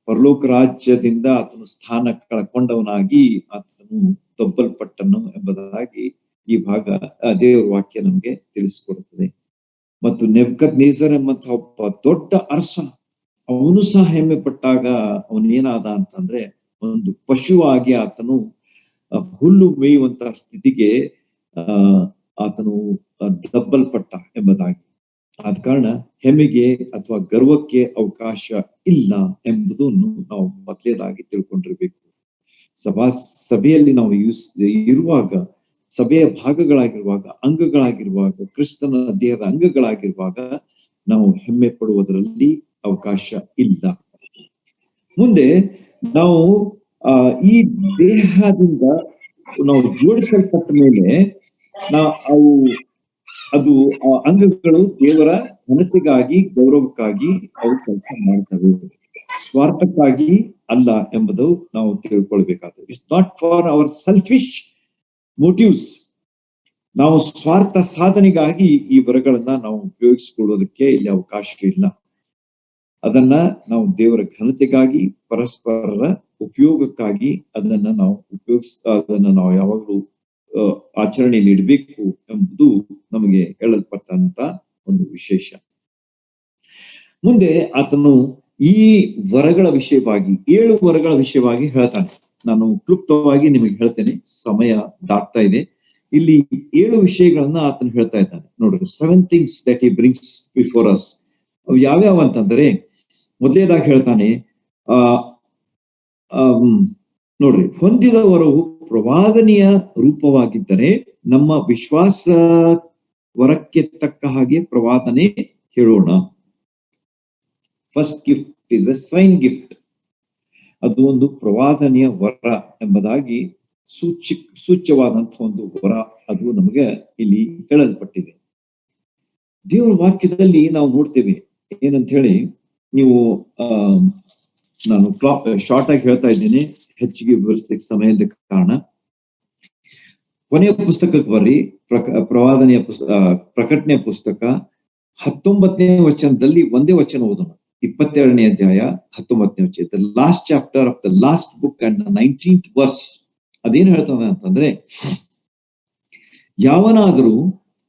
ಪರಲೋಕ ರಾಜ್ಯದಿಂದ ಆತನು ಸ್ಥಾನ ಕಳ್ಕೊಂಡವನಾಗಿ ಆತನು ದೊಬ್ಬಲ್ಪಟ್ಟನು ಎಂಬುದಾಗಿ ಈ ಭಾಗ ದೇವರ ವಾಕ್ಯ ನಮ್ಗೆ ತಿಳಿಸಿಕೊಡುತ್ತದೆ. ಮತ್ತು ನೆಬೂಕದ್ನೆಚ್ಚರ್ ಎಂಬಂತಹ ಒಬ್ಬ ದೊಡ್ಡ ಅರಸ, ಅವನು ಸಹ ಹೆಮ್ಮೆ ಪಟ್ಟಾಗ ಅವನೇನಾದ ಅಂತಂದ್ರೆ ಒಂದು ಪಶುವಾಗಿ ಆತನು ಹುಲ್ಲು ಮೇಯುವಂತಹ ಸ್ಥಿತಿಗೆ ಆತನು ದಬ್ಬಲ್ಪಟ್ಟ ಎಂಬುದಾಗಿ. ಆದ ಕಾರಣ ಹೆಮ್ಮೆಗೆ ಅಥವಾ ಗರ್ವಕ್ಕೆ ಅವಕಾಶ ಇಲ್ಲ ಎಂಬುದನ್ನು ನಾವು ಮೊದಲೇದಾಗಿ ತಿಳ್ಕೊಂಡಿರ್ಬೇಕು. ಸಭೆಯಲ್ಲಿ ನಾವು ಇರುವಾಗ, ಸಭೆಯ ಭಾಗಗಳಾಗಿರುವಾಗ, ಅಂಗಗಳಾಗಿರುವಾಗ, ಕ್ರಿಸ್ತನ ದೇಹದ ಅಂಗಗಳಾಗಿರುವಾಗ ನಾವು ಹೆಮ್ಮೆ ಪಡುವುದರಲ್ಲಿ ಅವಕಾಶ ಇಲ್ಲ. ಮುಂದೆ ನಾವು ಈ ದೇಹದಿಂದ ನಾವು ಜೋಡಿಸಲ್ಪಟ್ಟ ಮೇಲೆ ಅದು ಅಂಗಗಳು ದೇವರ ಘನತೆಗಾಗಿ, ಗೌರವಕ್ಕಾಗಿ ಅವು ಕೆಲಸ ಮಾಡ್ತವೆ, ಸ್ವಾರ್ಥಕ್ಕಾಗಿ ಅಲ್ಲ ಎಂಬುದು ನಾವು ತಿಳ್ಕೊಳ್ಬೇಕಾದ್ರೆ. It's not for our selfish motives. ನಾವು ಸ್ವಾರ್ಥ ಸಾಧನೆಗಾಗಿ ಈ ವರಗಳನ್ನ ನಾವು ಉಪಯೋಗಿಸಿಕೊಳ್ಳೋದಕ್ಕೆ ಇಲ್ಲಿ ಅವಕಾಶ ಇಲ್ಲ. ಅದನ್ನ ನಾವು ದೇವರ ಘನತೆಗಾಗಿ, ಪರಸ್ಪರರ ಉಪಯೋಗಕ್ಕಾಗಿ ಅದನ್ನ ನಾವು ಯಾವಾಗಲೂ ಆಚರಣೆಯಲ್ಲಿ ಇಡಬೇಕು ಎಂಬುದು ನಮಗೆ ಹೇಳಲ್ಪಟ್ಟಂತ ಒಂದು ವಿಶೇಷ. ಮುಂದೆ ಆತನು ಈ ವರಗಳ ವಿಷಯವಾಗಿ 7 ವರಗಳ ವಿಷಯವಾಗಿ ಹೇಳ್ತಾನೆ. ನಾನು ಕ್ಲುಪ್ತವಾಗಿ ನಿಮಗೆ ಹೇಳ್ತೇನೆ, ಸಮಯ ದಾಟ್ತಾ ಇದೆ. ಇಲ್ಲಿ 7 ವಿಷಯಗಳನ್ನ ಆತನು ಹೇಳ್ತಾ ಇದ್ದಾನೆ. ನೋಡ್ರಿ, 7 things that he brings before us. ಅವು ಯಾವ್ಯಾವ ಅಂತಂದ್ರೆ, ಮೊದಲೇದಾಗಿ ಹೇಳ್ತಾನೆ, ನೋಡ್ರಿ, ಹೊಂದಿದ ವರವು ಪ್ರವಾದನೆಯ ರೂಪವಾಗಿದ್ದರೆ ನಮ್ಮ ವಿಶ್ವಾಸ ವರಕ್ಕೆ ತಕ್ಕ ಹಾಗೆ ಪ್ರವಾದನೆ ಹೇಳೋಣ. First gift is a sign gift. ಅದು ಒಂದು ಪ್ರವಾದನೆಯ ವರ ಎಂಬುದಾಗಿ ಸೂಚ್ಯವಾದಂತಹ ಒಂದು ವರ, ಅದು ನಮಗೆ ಇಲ್ಲಿ ಹೇಳಲ್ಪಟ್ಟಿದೆ. ದೇವರ ವಾಕ್ಯದಲ್ಲಿ ನಾವು ನೋಡ್ತೇವೆ ಏನಂತ ಹೇಳಿ, ನೀವು ನಾನು ಶಾರ್ಟ್ ಆಗಿ ಹೇಳ್ತಾ ಇದ್ದೀನಿ, ಹೆಚ್ಚಿಗೆ ವಿವರಿಸಲಿಕ್ಕೆ ಸಮಯ ಇಲ್ಲದ ಕಾರಣ. ಕೊನೆಯ ಪುಸ್ತಕಕ್ಕೆ ಬರ್ರಿ, ಪ್ರವಾದನೆಯ ಪ್ರಕಟಣೆಯ ಪುಸ್ತಕ 19ನೇ ವಚನದಲ್ಲಿ ಒಂದೇ ವಚನ ಓದೋಣ. 22ನೇ ಅಧ್ಯಾಯ 19ನೇ ವಚನ, the last chapter of the last book and 19th verse. ಅದೇನು ಹೇಳ್ತಾನೆ ಅಂತಂದ್ರೆ, ಯಾವನಾದರೂ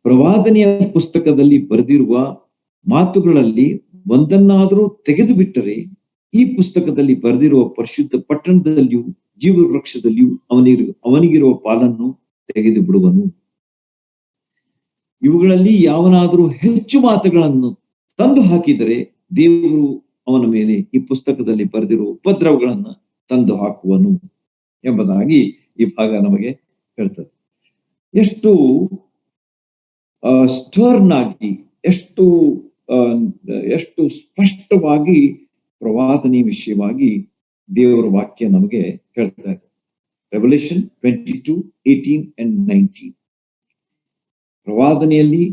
ಪ್ರವಾದನೆಯ ಪುಸ್ತಕದಲ್ಲಿ ಬರೆದಿರುವ ಮಾತುಗಳಲ್ಲಿ ಒಂದನ್ನಾದರೂ ತೆಗೆದು ಬಿಟ್ಟರೆ ಈ ಪುಸ್ತಕದಲ್ಲಿ ಬರೆದಿರುವ ಪರಿಶುದ್ಧ ಪಟ್ಟಣದಲ್ಲಿಯೂ ಜೀವ ವೃಕ್ಷದಲ್ಲಿಯೂ ಅವನಿಗಿರುವ ಪಾಲನ್ನು ತೆಗೆದು ಬಿಡುವನು. ಇವುಗಳಲ್ಲಿ ಯಾವನಾದರೂ ಹೆಚ್ಚು ಮಾತುಗಳನ್ನು ತಂದು ಹಾಕಿದರೆ ದೇವರು ಅವನ ಮೇಲೆ ಈ ಪುಸ್ತಕದಲ್ಲಿ ಬರೆದಿರುವ ಉಪದ್ರವಗಳನ್ನ ತಂದು ಹಾಕುವನು ಎಂಬುದಾಗಿ ಈ ಭಾಗ ನಮಗೆ ಹೇಳ್ತದೆ. ಎಷ್ಟು ಸ್ಟರ್ನ್ ಆಗಿ, ಎಷ್ಟು ಸ್ಪಷ್ಟವಾಗಿ ಪ್ರವಾದನೆ ವಿಷಯವಾಗಿ ದೇವರ ವಾಕ್ಯ ನಮಗೆ ಹೇಳ್ತಾ ಇದೆ. Revolution 22:18 and 19. ಪ್ರವಾದನೆಯಲ್ಲಿ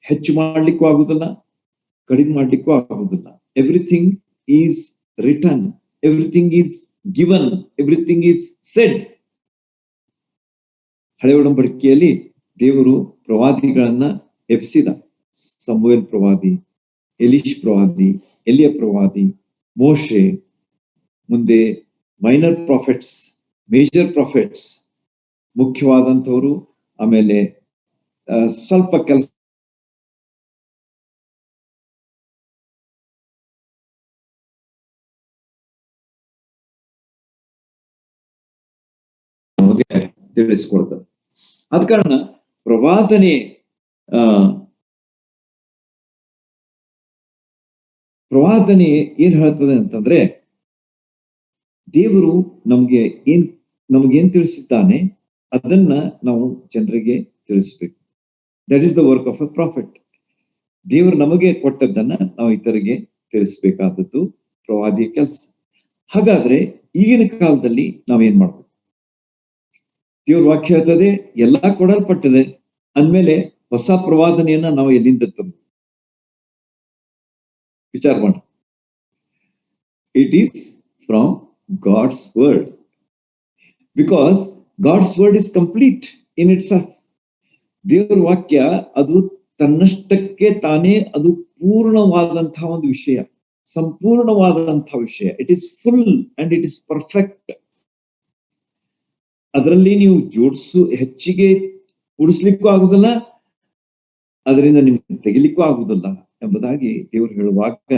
ಹೆಚ್ಚು ಮಾಡ್ಲಿಕ್ಕೂ ಆಗುದಿಲ್ಲ, ಕಡಿಮೆ ಮಾಡ್ಲಿಕ್ಕೂ ಆಗುದಿಲ್ಲ. Everything is written, everything is given, everything is said. ಹಳೆ ಒಡಂಬಡಿಕೆಯಲ್ಲಿ ದೇವರು ಪ್ರವಾದಿಗಳನ್ನ ಎಬ್ಸಿದ. ಸಮುವೇಲ್ ಪ್ರವಾದಿ, ಎಲೀಷ್ ಪ್ರವಾದಿ, ಎಲಿಯ ಪ್ರವಾದಿ, ಮುಖ್ಯವಾದಂಥವ್ರು, ಆಮೇಲೆ ಸ್ವಲ್ಪ ಕೆಲಸ ತಿಳಿಸ್ಕೊಡ್ತಾರೆ. ಆದ ಕಾರಣ ಪ್ರವಾದನೆ ಏನ್ ಹೇಳ್ತದೆ ಅಂತಂದ್ರೆ, ದೇವರು ನಮ್ಗೇನ್ ತಿಳಿಸಿದ್ದಾನೆ ಅದನ್ನ ನಾವು ಜನರಿಗೆ ತಿಳಿಸ್ಬೇಕು. That is the work of A profit. ದೇವರು ನಮಗೆ ಕೊಟ್ಟದ್ದನ್ನ ನಾವು ಇತರಿಗೆ ತಿಳಿಸ್ಬೇಕಾದದ್ದು ಪ್ರವಾದಿಯ ಕೆಲಸ. ಹಾಗಾದ್ರೆ ಈಗಿನ ಕಾಲದಲ್ಲಿ ನಾವೇನ್ ಮಾಡ್ಬೇಕು? ದೇವ್ರ ವಾಕ್ಯ ಹೇಳ್ತದೆ ಎಲ್ಲಾ ಕೊಡಲ್ಪಟ್ಟಿದೆ ಅಂದ್ಮೇಲೆ ಹೊಸ ಪ್ರವಾದನೆಯನ್ನ ನಾವು ಎಲ್ಲಿಂದ ತಂದು ವಿಚಾರ ಮಾಡಿ. It is from God's word, because God's word is complete in itself. ದೇವ್ರ ವಾಕ್ಯ ಅದು ತನ್ನಷ್ಟಕ್ಕೆ ತಾನೇ ಅದು ಪೂರ್ಣವಾದಂತಹ ಒಂದು ವಿಷಯ, ಸಂಪೂರ್ಣವಾದಂತಹ ವಿಷಯ. It is full and it is perfect. ಅದರಲ್ಲಿ ನೀವು ಹೆಚ್ಚಿಗೆ ಉಡಿಸ್ಲಿಕ್ಕೂ ಆಗುದಿಲ್ಲ, ಅದರಿಂದ ನಿಮ್ಗೆ ತೆಗಿಲಿಕ್ಕೂ ಆಗುದಿಲ್ಲ ಎಂಬುದಾಗಿ ದೇವರು ಹೇಳುವಾಗ,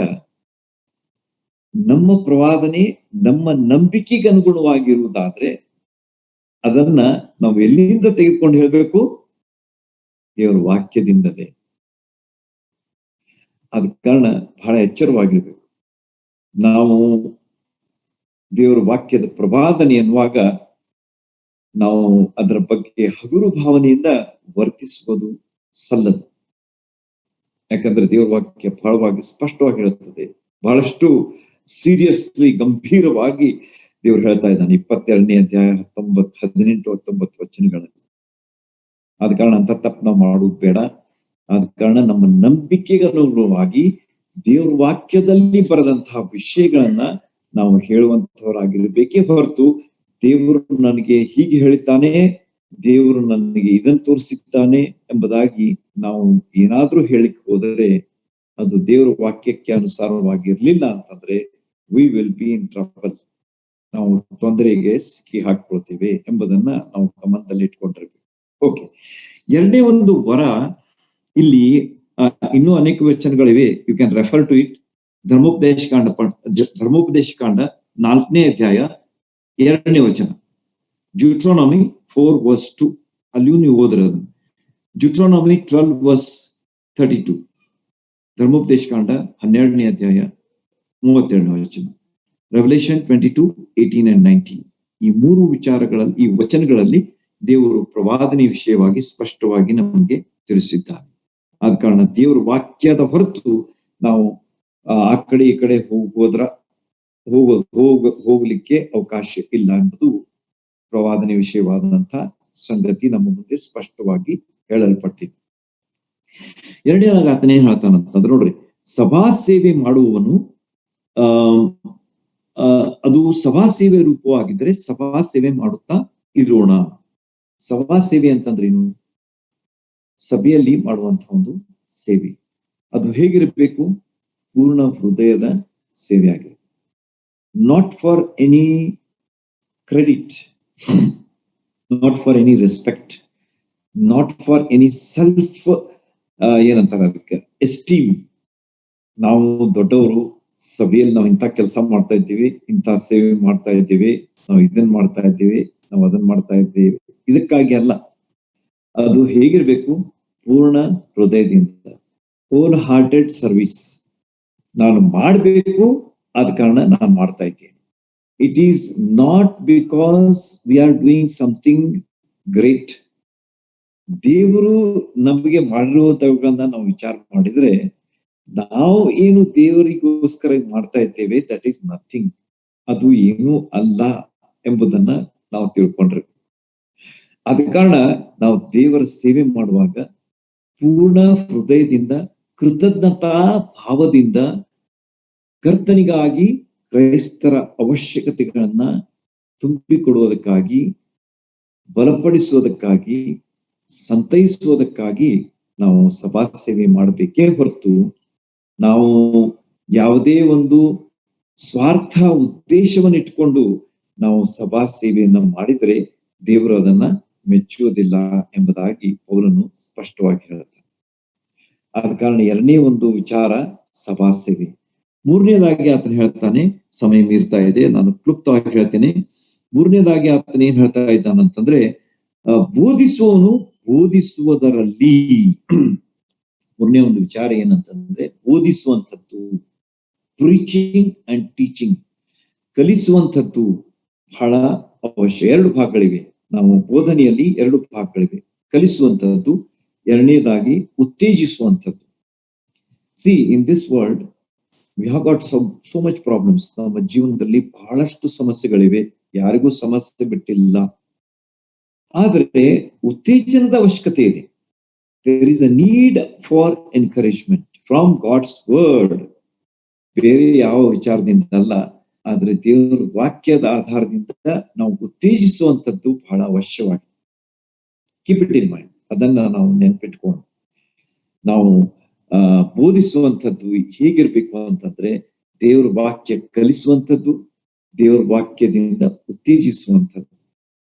ನಮ್ಮ ಪ್ರವಾದನೆ ನಮ್ಮ ನಂಬಿಕೆಗೆ ಅನುಗುಣವಾಗಿರುವುದಾದ್ರೆ ಅದನ್ನ ನಾವು ಎಲ್ಲಿಂದ ತೆಗೆದುಕೊಂಡು ಹೇಳ್ಬೇಕು? ದೇವರ ವಾಕ್ಯದಿಂದಲೇ. ಆದ ಕಾರಣ ಬಹಳ ಎಚ್ಚರವಾಗಿರ್ಬೇಕು. ನಾವು ದೇವರ ವಾಕ್ಯದ ಪ್ರವಾದನೆ ಎನ್ನುವಾಗ ನಾವು ಅದರ ಬಗ್ಗೆ ಹಗುರು ಭಾವನೆಯಿಂದ ವರ್ತಿಸುವುದು ಸಲ್ಲದು. ಯಾಕಂದ್ರೆ ದೇವರ ವಾಕ್ಯ ಬಹಳವಾಗಿ ಸ್ಪಷ್ಟವಾಗಿ ಹೇಳುತ್ತದೆ. ಬಹಳಷ್ಟು ಸೀರಿಯಸ್ಲಿ, ಗಂಭೀರವಾಗಿ ದೇವರು ಹೇಳ್ತಾ ಇದ್ದಾನೆ 22ನೇ ಅಧ್ಯಾಯ 18-19 ವಚನಗಳಲ್ಲಿ. ಆದ ಕಾರಣ ಅಂತ ತಪ್ಪು ನಾವು ಮಾಡುವುದು ಬೇಡ. ಆದ ಕಾರಣ ನಮ್ಮ ನಂಬಿಕೆಗೆ ಅನುಗುಣವಾಗಿ ದೇವ್ರ ವಾಕ್ಯದಲ್ಲಿ ಬರೆದಂತಹ ವಿಷಯಗಳನ್ನ ನಾವು ಹೇಳುವಂತವರಾಗಿರ್ಬೇಕೇ ಹೊರತು, ದೇವರು ನನಗೆ ಹೀಗೆ ಹೇಳಿದ್ದಾನೆ, ದೇವರು ನನಗೆ ಇದನ್ನು ತೋರಿಸಿದ್ದಾನೆ ಎಂಬುದಾಗಿ ನಾವು ಏನಾದ್ರೂ ಹೇಳಿಕ್ ಹೋದರೆ ಅದು ದೇವರ ವಾಕ್ಯಕ್ಕೆ ಅನುಸಾರವಾಗಿರ್ಲಿಲ್ಲ ಅಂತಂದ್ರೆ we will be in trouble. ನಾವು ತೊಂದರೆಗೆ ಸಿಕ್ಕಿ ಹಾಕೊಳ್ತೇವೆ ಎಂಬುದನ್ನ ನಾವು ಗಮನದಲ್ಲಿ ಇಟ್ಕೊಂಡಿರ್ಬೇಕು. ಓಕೆ, ಎರಡನೇ ಒಂದು ವರ ಇಲ್ಲಿ ಇನ್ನೂ ಅನೇಕ ವಚನಗಳಿವೆ. You can refer to it. ಧರ್ಮೋಪದೇಶ ಕಾಂಡ 4ನೇ ಅಧ್ಯಾಯ 2ನೇ ವಚನ, ಡ್ಯೂಟ್ರೋನಮಿ 4:2. ಅಲ್ಲಿಯೂ ನೀವು ಓದ್ರೆ ಅದನ್ನು. ಡ್ಯೂಟ್ರೋನಮಿ 12:32. ಧರ್ಮೋಪದೇಶ ಕಾಂಡ 12ನೇ ಅಧ್ಯಾಯ 32ನೇ ವಚನ. Revolution 22:18 and 19. ಈ ಮೂರು ವಿಚಾರಗಳಲ್ಲಿ, ಈ ವಚನಗಳಲ್ಲಿ ದೇವರು ಪ್ರವಾದನೆ ವಿಷಯವಾಗಿ ಸ್ಪಷ್ಟವಾಗಿ ನಮಗೆ ತಿಳಿಸಿದ್ದಾನೆ. ಆದ ಕಾರಣ ದೇವರ ವಾಕ್ಯದ ಹೊರತು ನಾವು ಆ ಕಡೆ ಈ ಕಡೆ ಹೋಗ್ಲಿಕ್ಕೆ ಅವಕಾಶ ಇಲ್ಲ ಎಂಬುದು ಪ್ರವಾದನೆ ವಿಷಯವಾದಂತಹ ಸಂಗತಿ ನಮ್ಮ ಮುಂದೆ ಸ್ಪಷ್ಟವಾಗಿ ಹೇಳಲ್ಪಟ್ಟಿದೆ. ಎರಡನೇದಾಗ ಆತನ ಏನ್ ಹೇಳ್ತಾನಂತಂದ್ರೆ, ನೋಡ್ರಿ, ಸಭಾ ಸೇವೆ ಮಾಡುವವನು ಅದು ಸಭಾ ಸೇವೆ ರೂಪವಾಗಿದ್ರೆ ಸಭಾ ಸೇವೆ ಮಾಡುತ್ತಾ ಇರೋಣ. ಸಭಾ ಸೇವೆ ಅಂತಂದ್ರೆ ಏನು? ಸಭೆಯಲ್ಲಿ ಮಾಡುವಂತಹ ಒಂದು ಸೇವೆ. ಅದು ಹೇಗಿರಬೇಕು? ಪೂರ್ಣ ಹೃದಯದ ಸೇವೆ ಆಗಿರಬೇಕು. Not for any credit, not for any respect, not for any self ಏನಂತಾರೆ ಅದಕ್ಕೆ, ಎಸ್ಟೀಮ್. ನಾವು ದೊಡ್ಡವರು, ಸಭೆಯಲ್ಲಿ ನಾವು ಇಂಥ ಕೆಲಸ ಮಾಡ್ತಾ ಇದ್ದೀವಿ, ಇಂಥ ಸೇವೆ ಮಾಡ್ತಾ ಇದ್ದೀವಿ, ನಾವು ಇದನ್ನ ಮಾಡ್ತಾ ಇದ್ದೀವಿ, ನಾವು ಅದನ್ನ ಮಾಡ್ತಾ ಇದ್ದೀವಿ, ಇದಕ್ಕಾಗಿ ಅಲ್ಲ. ಅದು ಹೇಗಿರ್ಬೇಕು? ಪೂರ್ಣ ಹೃದಯದಿಂದ, ಹೋಲ್ ಹಾರ್ಟೆಡ್ ಸರ್ವಿಸ್. ನಾನು ಮಾಡಬೇಕು, ಆದ ಕಾರಣ ನಾನು ಮಾಡ್ತಾ ಇದ್ದೇನೆ. It is not because we are doing something great. ದೇವರು ನಮಗೆ ಮಾಡಿರುವುದನ್ನ ನಾವು ವಿಚಾರ ಮಾಡಿದ್ರೆ, ನಾವು ಏನು ದೇವರಿಗೋಸ್ಕರ ಮಾಡ್ತಾ ಇದ್ದೇವೆ, ದಟ್ ಈಸ್ ನಥಿಂಗ್. ಅದು ಏನೂ ಅಲ್ಲ ಎಂಬುದನ್ನ ನಾವು ತಿಳ್ಕೊಂಡ್ರೆ. ಆದ ಕಾರಣ ನಾವು ದೇವರ ಸೇವೆ ಮಾಡುವಾಗ ಪೂರ್ಣ ಹೃದಯದಿಂದ, ಕೃತಜ್ಞತಾ ಭಾವದಿಂದ, ಕರ್ತನಿಗಾಗಿ ಕ್ರೈಸ್ತರ ಅವಶ್ಯಕತೆಗಳನ್ನ ತುಂಬಿಕೊಡುವುದಕ್ಕಾಗಿ, ಬಲಪಡಿಸುವುದಕ್ಕಾಗಿ, ಸಂತೈಸುವುದಕ್ಕಾಗಿ ನಾವು ಸಭಾ ಸೇವೆ ಮಾಡಬೇಕೇ ಹೊರತು ನಾವು ಯಾವುದೇ ಒಂದು ಸ್ವಾರ್ಥ ಉದ್ದೇಶವನ್ನು ಇಟ್ಕೊಂಡು ನಾವು ಸಭಾ ಸೇವೆಯನ್ನ ಮಾಡಿದ್ರೆ ದೇವರು ಅದನ್ನ ಮೆಚ್ಚುವುದಿಲ್ಲ ಎಂಬುದಾಗಿ ಪೌಲನು ಸ್ಪಷ್ಟವಾಗಿ ಹೇಳ್ತಾನೆ. ಆದ ಕಾರಣ ಎರಡನೇ ಒಂದು ವಿಚಾರ ಸಭಾ ಸೇವೆ. ಮೂರನೇದಾಗಿ ಆತನು ಹೇಳ್ತಾನೆ, ಸಮಯ ಮೀರ್ತಾ ಇದೆ, ನಾನು ಕ್ಲುಪ್ತವಾಗಿ ಹೇಳ್ತೇನೆ. ಮೂರನೇದಾಗಿ ಆತನ ಏನ್ ಹೇಳ್ತಾ ಇದ್ದಾನಂತಂದ್ರೆ, ಬೋಧಿಸುವವನು ಬೋಧಿಸುವುದರಲ್ಲಿ ಮೂರನೇ ಒಂದು ವಿಚಾರ ಏನಂತಂದ್ರೆ ಬೋಧಿಸುವಂಥದ್ದು, ಪ್ರೀಚಿಂಗ್ ಅಂಡ್ ಟೀಚಿಂಗ್, ಕಲಿಸುವಂಥದ್ದು ಬಹಳ ಅವಶ್ಯ. ಎರಡು ಭಾಗಗಳಿವೆ. ನಾವು ಬೋಧನೆಯಲ್ಲಿ ಎರಡು ಭಾಗಗಳಿವೆ, ಕಲಿಸುವಂತಹದ್ದು, ಎರಡನೇದಾಗಿ ಉತ್ತೇಜಿಸುವಂಥದ್ದು. See in this world we have got so much problems. ನಮ್ಮ ಜೀವನದಲ್ಲಿ ಬಹಳಷ್ಟು ಸಮಸ್ಯೆಗಳಿವೆ, ಯಾರಿಗೂ ಸಮಸ್ಯೆ ಬಿಟ್ಟಿಲ್ಲ. ಆದರೆ ಉತ್ತೇಜನದ ಅವಶ್ಯಕತೆ ಇದೆ. There is a need for encouragement from God's word. ಬೇರೆ ಯಾವ ವಿಚಾರದಿಂದ ಅಲ್ಲ, ಆದ್ರೆ ದೇವರ ವಾಕ್ಯದ ಆಧಾರದಿಂದ ನಾವು ಉತ್ತೇಜಿಸುವಂಥದ್ದು ಬಹಳ ಅವಶ್ಯವಾಗಿ. Keep it in mind. ಅದನ್ನ ನಾವು ನೆನ್ಪಿಟ್ಕೊಂಡು ನಾವು ಬೋಧಿಸುವಂಥದ್ದು ಹೇಗಿರ್ಬೇಕು ಅಂತಂದ್ರೆ ದೇವರ ವಾಕ್ಯ ಕಲಿಸುವಂಥದ್ದು, ದೇವರ ವಾಕ್ಯದಿಂದ ಉತ್ತೇಜಿಸುವಂಥದ್ದು.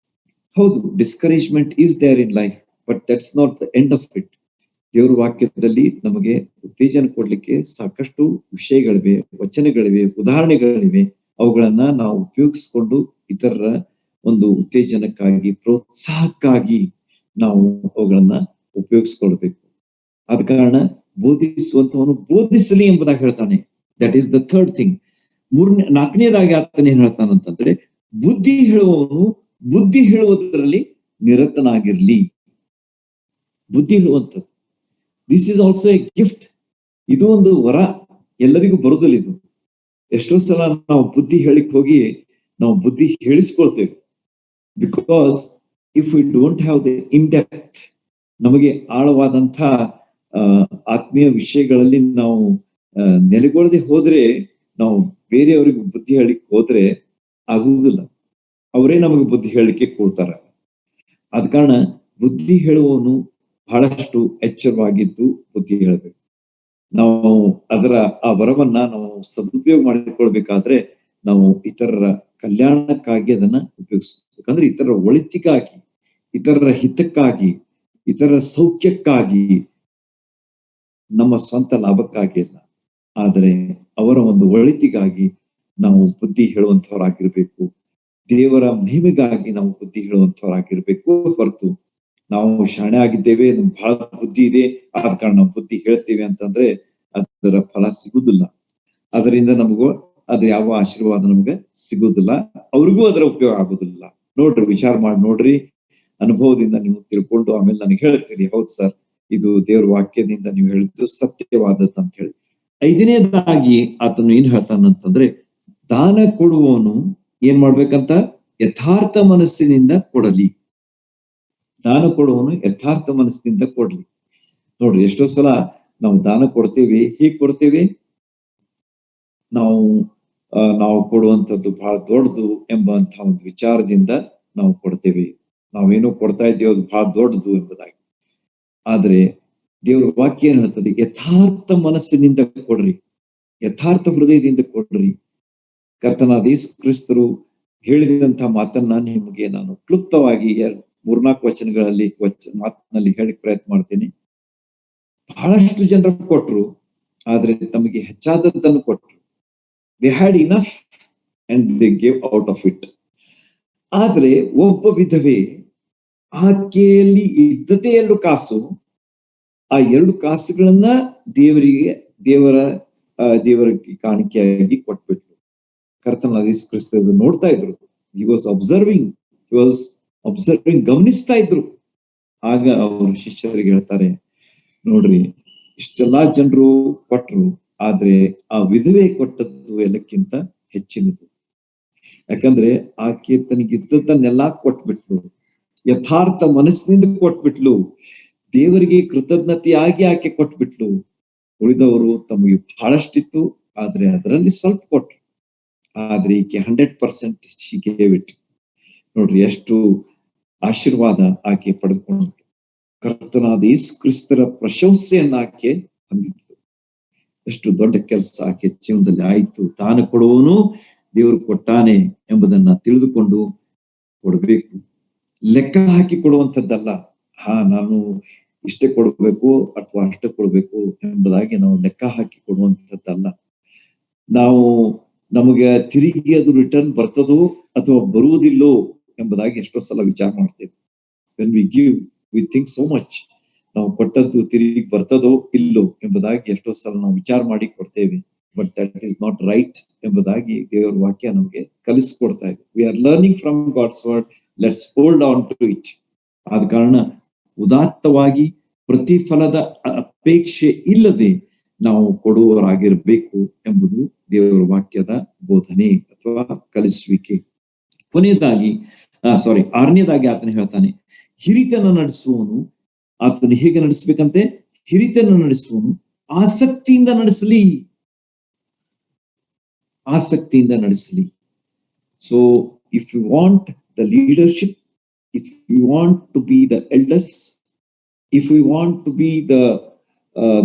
ಹೌದು, discouragement is there in life, but that's not the end of it. ದೇವರ ವಾಕ್ಯದಲ್ಲಿ ನಮಗೆ ಉತ್ತೇಜನ ಕೊಡ್ಲಿಕ್ಕೆ ಸಾಕಷ್ಟು ವಿಷಯಗಳಿವೆ, ವಚನಗಳಿವೆ, ಉದಾಹರಣೆಗಳಿವೆ. ಅವುಗಳನ್ನ ನಾವು ಉಪಯೋಗಿಸ್ಕೊಂಡು ಇತರರ ಒಂದು ಉತ್ತೇಜನಕ್ಕಾಗಿ, ಪ್ರೋತ್ಸಾಹಕ್ಕಾಗಿ ನಾವು ಅವುಗಳನ್ನ ಉಪಯೋಗಿಸ್ಕೊಳ್ಬೇಕು. ಆದ ಕಾರಣ ಬೋಧಿಸುವಂತವನು ಬೋಧಿಸಲಿ ಎಂಬುದಾಗಿ ಹೇಳ್ತಾನೆ. That is the third thing. ನಾಲ್ಕನೇದಾಗಿ ಆತನ ಏನ್ ಹೇಳ್ತಾನಂತಂದ್ರೆ ಬುದ್ಧಿ ಹೇಳುವವನು ಬುದ್ಧಿ ಹೇಳುವುದರಲ್ಲಿ ನಿರತನಾಗಿರ್ಲಿ. ಬುದ್ಧಿ ಹೇಳುವಂಥದ್ದು, this is also A gift. ಇದು ಒಂದು ವರ, ಎಲ್ಲರಿಗೂ ಬರುದಿಲ್ಲ ಇದು. ಎಷ್ಟೋ ಸಲ ನಾವು ಬುದ್ಧಿ ಹೇಳಿಕ್ ಹೋಗಿ ನಾವು ಬುದ್ಧಿ ಹೇಳಿಸ್ಕೊಳ್ತೇವೆ. Because if we don't have the in depth, ನಮಗೆ ಆಳವಾದಂಥ ಆತ್ಮೀಯ ವಿಷಯಗಳಲ್ಲಿ ನಾವು ನೆಲೆಗೊಳ್ಳದೆ ಹೋದ್ರೆ, ನಾವು ಬೇರೆಯವರಿಗೆ ಬುದ್ಧಿ ಹೇಳಿಕ್ ಹೋದ್ರೆ ಆಗುವುದಿಲ್ಲ. ಅವರೇ ನಮಗೆ ಬುದ್ಧಿ ಹೇಳಲಿಕ್ಕೆ ಕೊಡ್ತಾರೆ. ಆದ ಕಾರಣ ಬುದ್ಧಿ ಹೇಳುವವನು ಬಹಳಷ್ಟು ಎಚ್ಚರವಾಗಿದ್ದು ಬುದ್ಧಿ ಹೇಳಬೇಕು. ನಾವು ಅದರ ಆ ವರವನ್ನ ನಾವು ಸದುಪಯೋಗ ಮಾಡಿಕೊಳ್ಬೇಕಾದ್ರೆ ನಾವು ಇತರರ ಕಲ್ಯಾಣಕ್ಕಾಗಿ ಅದನ್ನ ಉಪಯೋಗಿಸ್ಬೇಕಂದ್ರೆ ಇತರರ ಒಳಿತಿಗಾಗಿ, ಇತರರ ಹಿತಕ್ಕಾಗಿ, ಇತರರ ಸೌಖ್ಯಕ್ಕಾಗಿ, ನಮ್ಮ ಸ್ವಂತ ಲಾಭಕ್ಕಾಗಿ ಇಲ್ಲ, ಆದರೆ ಅವರ ಒಂದು ಒಳಿತಿಗಾಗಿ ನಾವು ಬುದ್ಧಿ ಹೇಳುವಂತವರಾಗಿರ್ಬೇಕು. ದೇವರ ಮಹಿಮೆಗಾಗಿ ನಾವು ಬುದ್ಧಿ ಹೇಳುವಂತವರಾಗಿರ್ಬೇಕು. ಹೊರತು ನಾವು ಶಾಣೆ ಆಗಿದ್ದೇವೆ, ನಮ್ಗೆ ಬಹಳ ಬುದ್ಧಿ ಇದೆ, ಆದ ಕಾರಣ ನಾವು ಬುದ್ಧಿ ಹೇಳ್ತೇವೆ ಅಂತಂದ್ರೆ ಅದರ ಫಲ ಸಿಗುದಿಲ್ಲ. ಅದರಿಂದ ನಮಗೂ ಅದ್ರ ಯಾವ ಆಶೀರ್ವಾದ ನಮ್ಗೆ ಸಿಗುದಿಲ್ಲ, ಅವ್ರಿಗೂ ಅದರ ಉಪಯೋಗ ಆಗುದಿಲ್ಲ. ನೋಡ್ರಿ, ವಿಚಾರ ಮಾಡಿ ನೋಡ್ರಿ, ಅನುಭವದಿಂದ ನೀವು ತಿಳ್ಕೊಂಡು ಆಮೇಲೆ ನನಗೆ ಹೇಳ್ತೀರಿ, ಹೌದು ಸರ್, ಇದು ದೇವ್ರ ವಾಕ್ಯದಿಂದ ನೀವು ಹೇಳಿದ್ದು ಸತ್ಯವಾದದ್ದು ಅಂತ ಹೇಳಿ. ಐದನೇದಾಗಿ ಆತನು ಏನ್ ಹೇಳ್ತಾನಂತಂದ್ರೆ ದಾನ ಕೊಡುವವನು ಏನ್ ಮಾಡ್ಬೇಕಂತ, ಯಥಾರ್ಥ ಮನಸ್ಸಿನಿಂದ ಕೊಡಲಿ. ದಾನ ಕೊಡುವವನು ಯಥಾರ್ಥ ಮನಸ್ಸಿನಿಂದ ಕೊಡ್ಲಿ. ನೋಡ್ರಿ, ಎಷ್ಟೋ ಸಲ ನಾವು ದಾನ ಕೊಡ್ತೇವೆ. ಹೀಗೆ ಕೊಡ್ತೇವೆ, ನಾವು ಕೊಡುವಂಥದ್ದು ಬಹಳ ದೊಡ್ಡದು ಎಂಬಂತ ಒಂದು ವಿಚಾರದಿಂದ ನಾವು ಕೊಡ್ತೇವೆ. ನಾವೇನೋ ಕೊಡ್ತಾ ಇದ್ದೇವೆ, ಅದು ಬಹಳ ದೊಡ್ಡದು ಎಂಬುದಾಗಿ. ಆದ್ರೆ ದೇವರ ವಾಕ್ಯ ಏನ್ ಹೇಳ್ತದೆ, ಯಥಾರ್ಥ ಮನಸ್ಸಿನಿಂದ ಕೊಡ್ರಿ, ಯಥಾರ್ಥ ಹೃದಯದಿಂದ ಕೊಡ್ರಿ. ಕರ್ತನಾದ ಯೇಸು ಕ್ರಿಸ್ತರು ಹೇಳಿದಂತಹ ಮಾತನ್ನ ನಿಮಗೆ ನಾನು ಕ್ಲುಪ್ತವಾಗಿ 3-4 ವಚನಗಳಲ್ಲಿ ಮಾತಿನಲ್ಲಿ ಹೇಳಿ ಪ್ರಯತ್ನ ಮಾಡ್ತೀನಿ. ಬಹಳಷ್ಟು ಜನರು ಕೊಟ್ರು, ಆದ್ರೆ ತಮಗೆ ಹೆಚ್ಚಾದದ್ದನ್ನು ಕೊಟ್ರು. They had enough and they gave out of it. ಆದ್ರೆ ಒಬ್ಬ ವಿಧವೆ, ಆಕೆಯಲ್ಲಿ ಇದ್ದದೇ 2 ಕಾಸು, ಆ 2 ಕಾಸುಗಳನ್ನ ದೇವರ ಕಾಣಿಕೆಯಾಗಿ ಕೊಟ್ಬಿಟ್ರು. ಕರ್ತನಾದ ಯೇಸು ಕ್ರಿಸ್ತ ನೋಡ್ತಾ ಇದ್ರು. ಹಿ ವಾಸ್ ಅಬ್ಸರ್ವಿಂಗ್, ಗಮನಿಸ್ತಾ ಇದ್ರು. ಆಗ ಅವರು ಶಿಷ್ಯರಿಗೆ ಹೇಳ್ತಾರೆ, ನೋಡ್ರಿ, ಇಷ್ಟೆಲ್ಲಾ ಜನರು ಕೊಟ್ರು, ಆದ್ರೆ ಆ ವಿಧವೆ ಕೊಟ್ಟದ್ದು ಎಲ್ಲಕ್ಕಿಂತ ಹೆಚ್ಚಿನದು. ಯಾಕಂದ್ರೆ ಆಕೆ ತನಗಿದ್ದದನ್ನೆಲ್ಲಾ ಕೊಟ್ಬಿಟ್ಲು, ಯಥಾರ್ಥ ಮನಸ್ಸಿನಿಂದ ಕೊಟ್ಬಿಟ್ಲು, ದೇವರಿಗೆ ಕೃತಜ್ಞತೆಯಾಗಿ ಆಕೆ ಕೊಟ್ಬಿಟ್ಲು. ಉಳಿದವರು ತಮಗೆ ಬಹಳಷ್ಟಿತ್ತು, ಆದ್ರೆ ಅದರಲ್ಲಿ ಸ್ವಲ್ಪ ಕೊಟ್ರು. ಆದ್ರೆ ಈಕೆ 100% she gave it. ನೋಡ್ರಿ, ಎಷ್ಟು ಆಶೀರ್ವಾದ ಆಕೆ ಪಡೆದುಕೊಂಡು ಕರ್ತನಾದ ಯೇಸು ಕ್ರಿಸ್ತರ ಪ್ರಶಂಸೆಯನ್ನ ಆಕೆ ಹೊಂದಿತ್ತು. ಎಷ್ಟು ದೊಡ್ಡ ಕೆಲಸ ಆಕೆ ಜೀವನದಲ್ಲಿ ಆಯ್ತು. ದಾನ ಕೊಡುವವನು ದೇವರು ಕೊಟ್ಟಾನೆ ಎಂಬುದನ್ನ ತಿಳಿದುಕೊಂಡು ಕೊಡಬೇಕು. ಲೆಕ್ಕ ಹಾಕಿ ಕೊಡುವಂಥದ್ದಲ್ಲ. ನಾನು ಇಷ್ಟೇ ಕೊಡ್ಬೇಕು ಅಥವಾ ಅಷ್ಟೇ ಕೊಡ್ಬೇಕು ಎಂಬುದಾಗಿ ನಾವು ಲೆಕ್ಕ ಹಾಕಿ ಕೊಡುವಂಥದ್ದಲ್ಲ. ನಾವು ನಮಗೆ ತಿರುಗಿ ಅದು ರಿಟರ್ನ್ ಬರ್ತದೋ ಅಥವಾ ಬರುವುದಿಲ್ಲೋ ಎಂಬುದಾಗಿ ಎಷ್ಟೋ ಸಲ ವಿಚಾರ ಮಾಡ್ತೇವೆ. When we give we think so much. ನಾವು ಕೊಟ್ಟದ್ದು ತಿರುಗಿ ಬರ್ತದೋ ಇಲ್ಲೋ ಎಂಬುದಾಗಿ ಎಷ್ಟೋ ಸಲ ನಾವು ವಿಚಾರ ಮಾಡಿ ಕೊಡ್ತೇವೆ. But that is not right ಎಂಬುದಾಗಿ ದೇವರ ವಾಕ್ಯ ನಮಗೆ ಕಲಿಸ್ಕೊಡ್ತಾ ಇದೆ. We are learning from God's word, let's hold on to it. ಆದ ಕಾರಣ ಉದಾತ್ತವಾಗಿ ಪ್ರತಿಫಲದ ಅಪೇಕ್ಷೆ ಇಲ್ಲದೆ ನಾವು ಕೊಡುವವರಾಗಿರ್ಬೇಕು ಎಂಬುದು ದೇವರ ವಾಕ್ಯದ ಬೋಧನೆ ಅಥವಾ ಕಲಿಸುವಿಕೆ. ಕೊನೆಯದಾಗಿ ಆರನೇದಾಗಿ ಆತನ ಹೇಳ್ತಾನೆ, ಹಿರಿತನ ನಡೆಸುವವನು ಆತನು ಹೇಗೆ ನಡೆಸಬೇಕಂತೆ? ಹಿರಿತನ ನಡೆಸುವವನು ಆಸಕ್ತಿಯಿಂದ ನಡೆಸಲಿ. So if you want the leadership, if you want to be the elders, if we want to be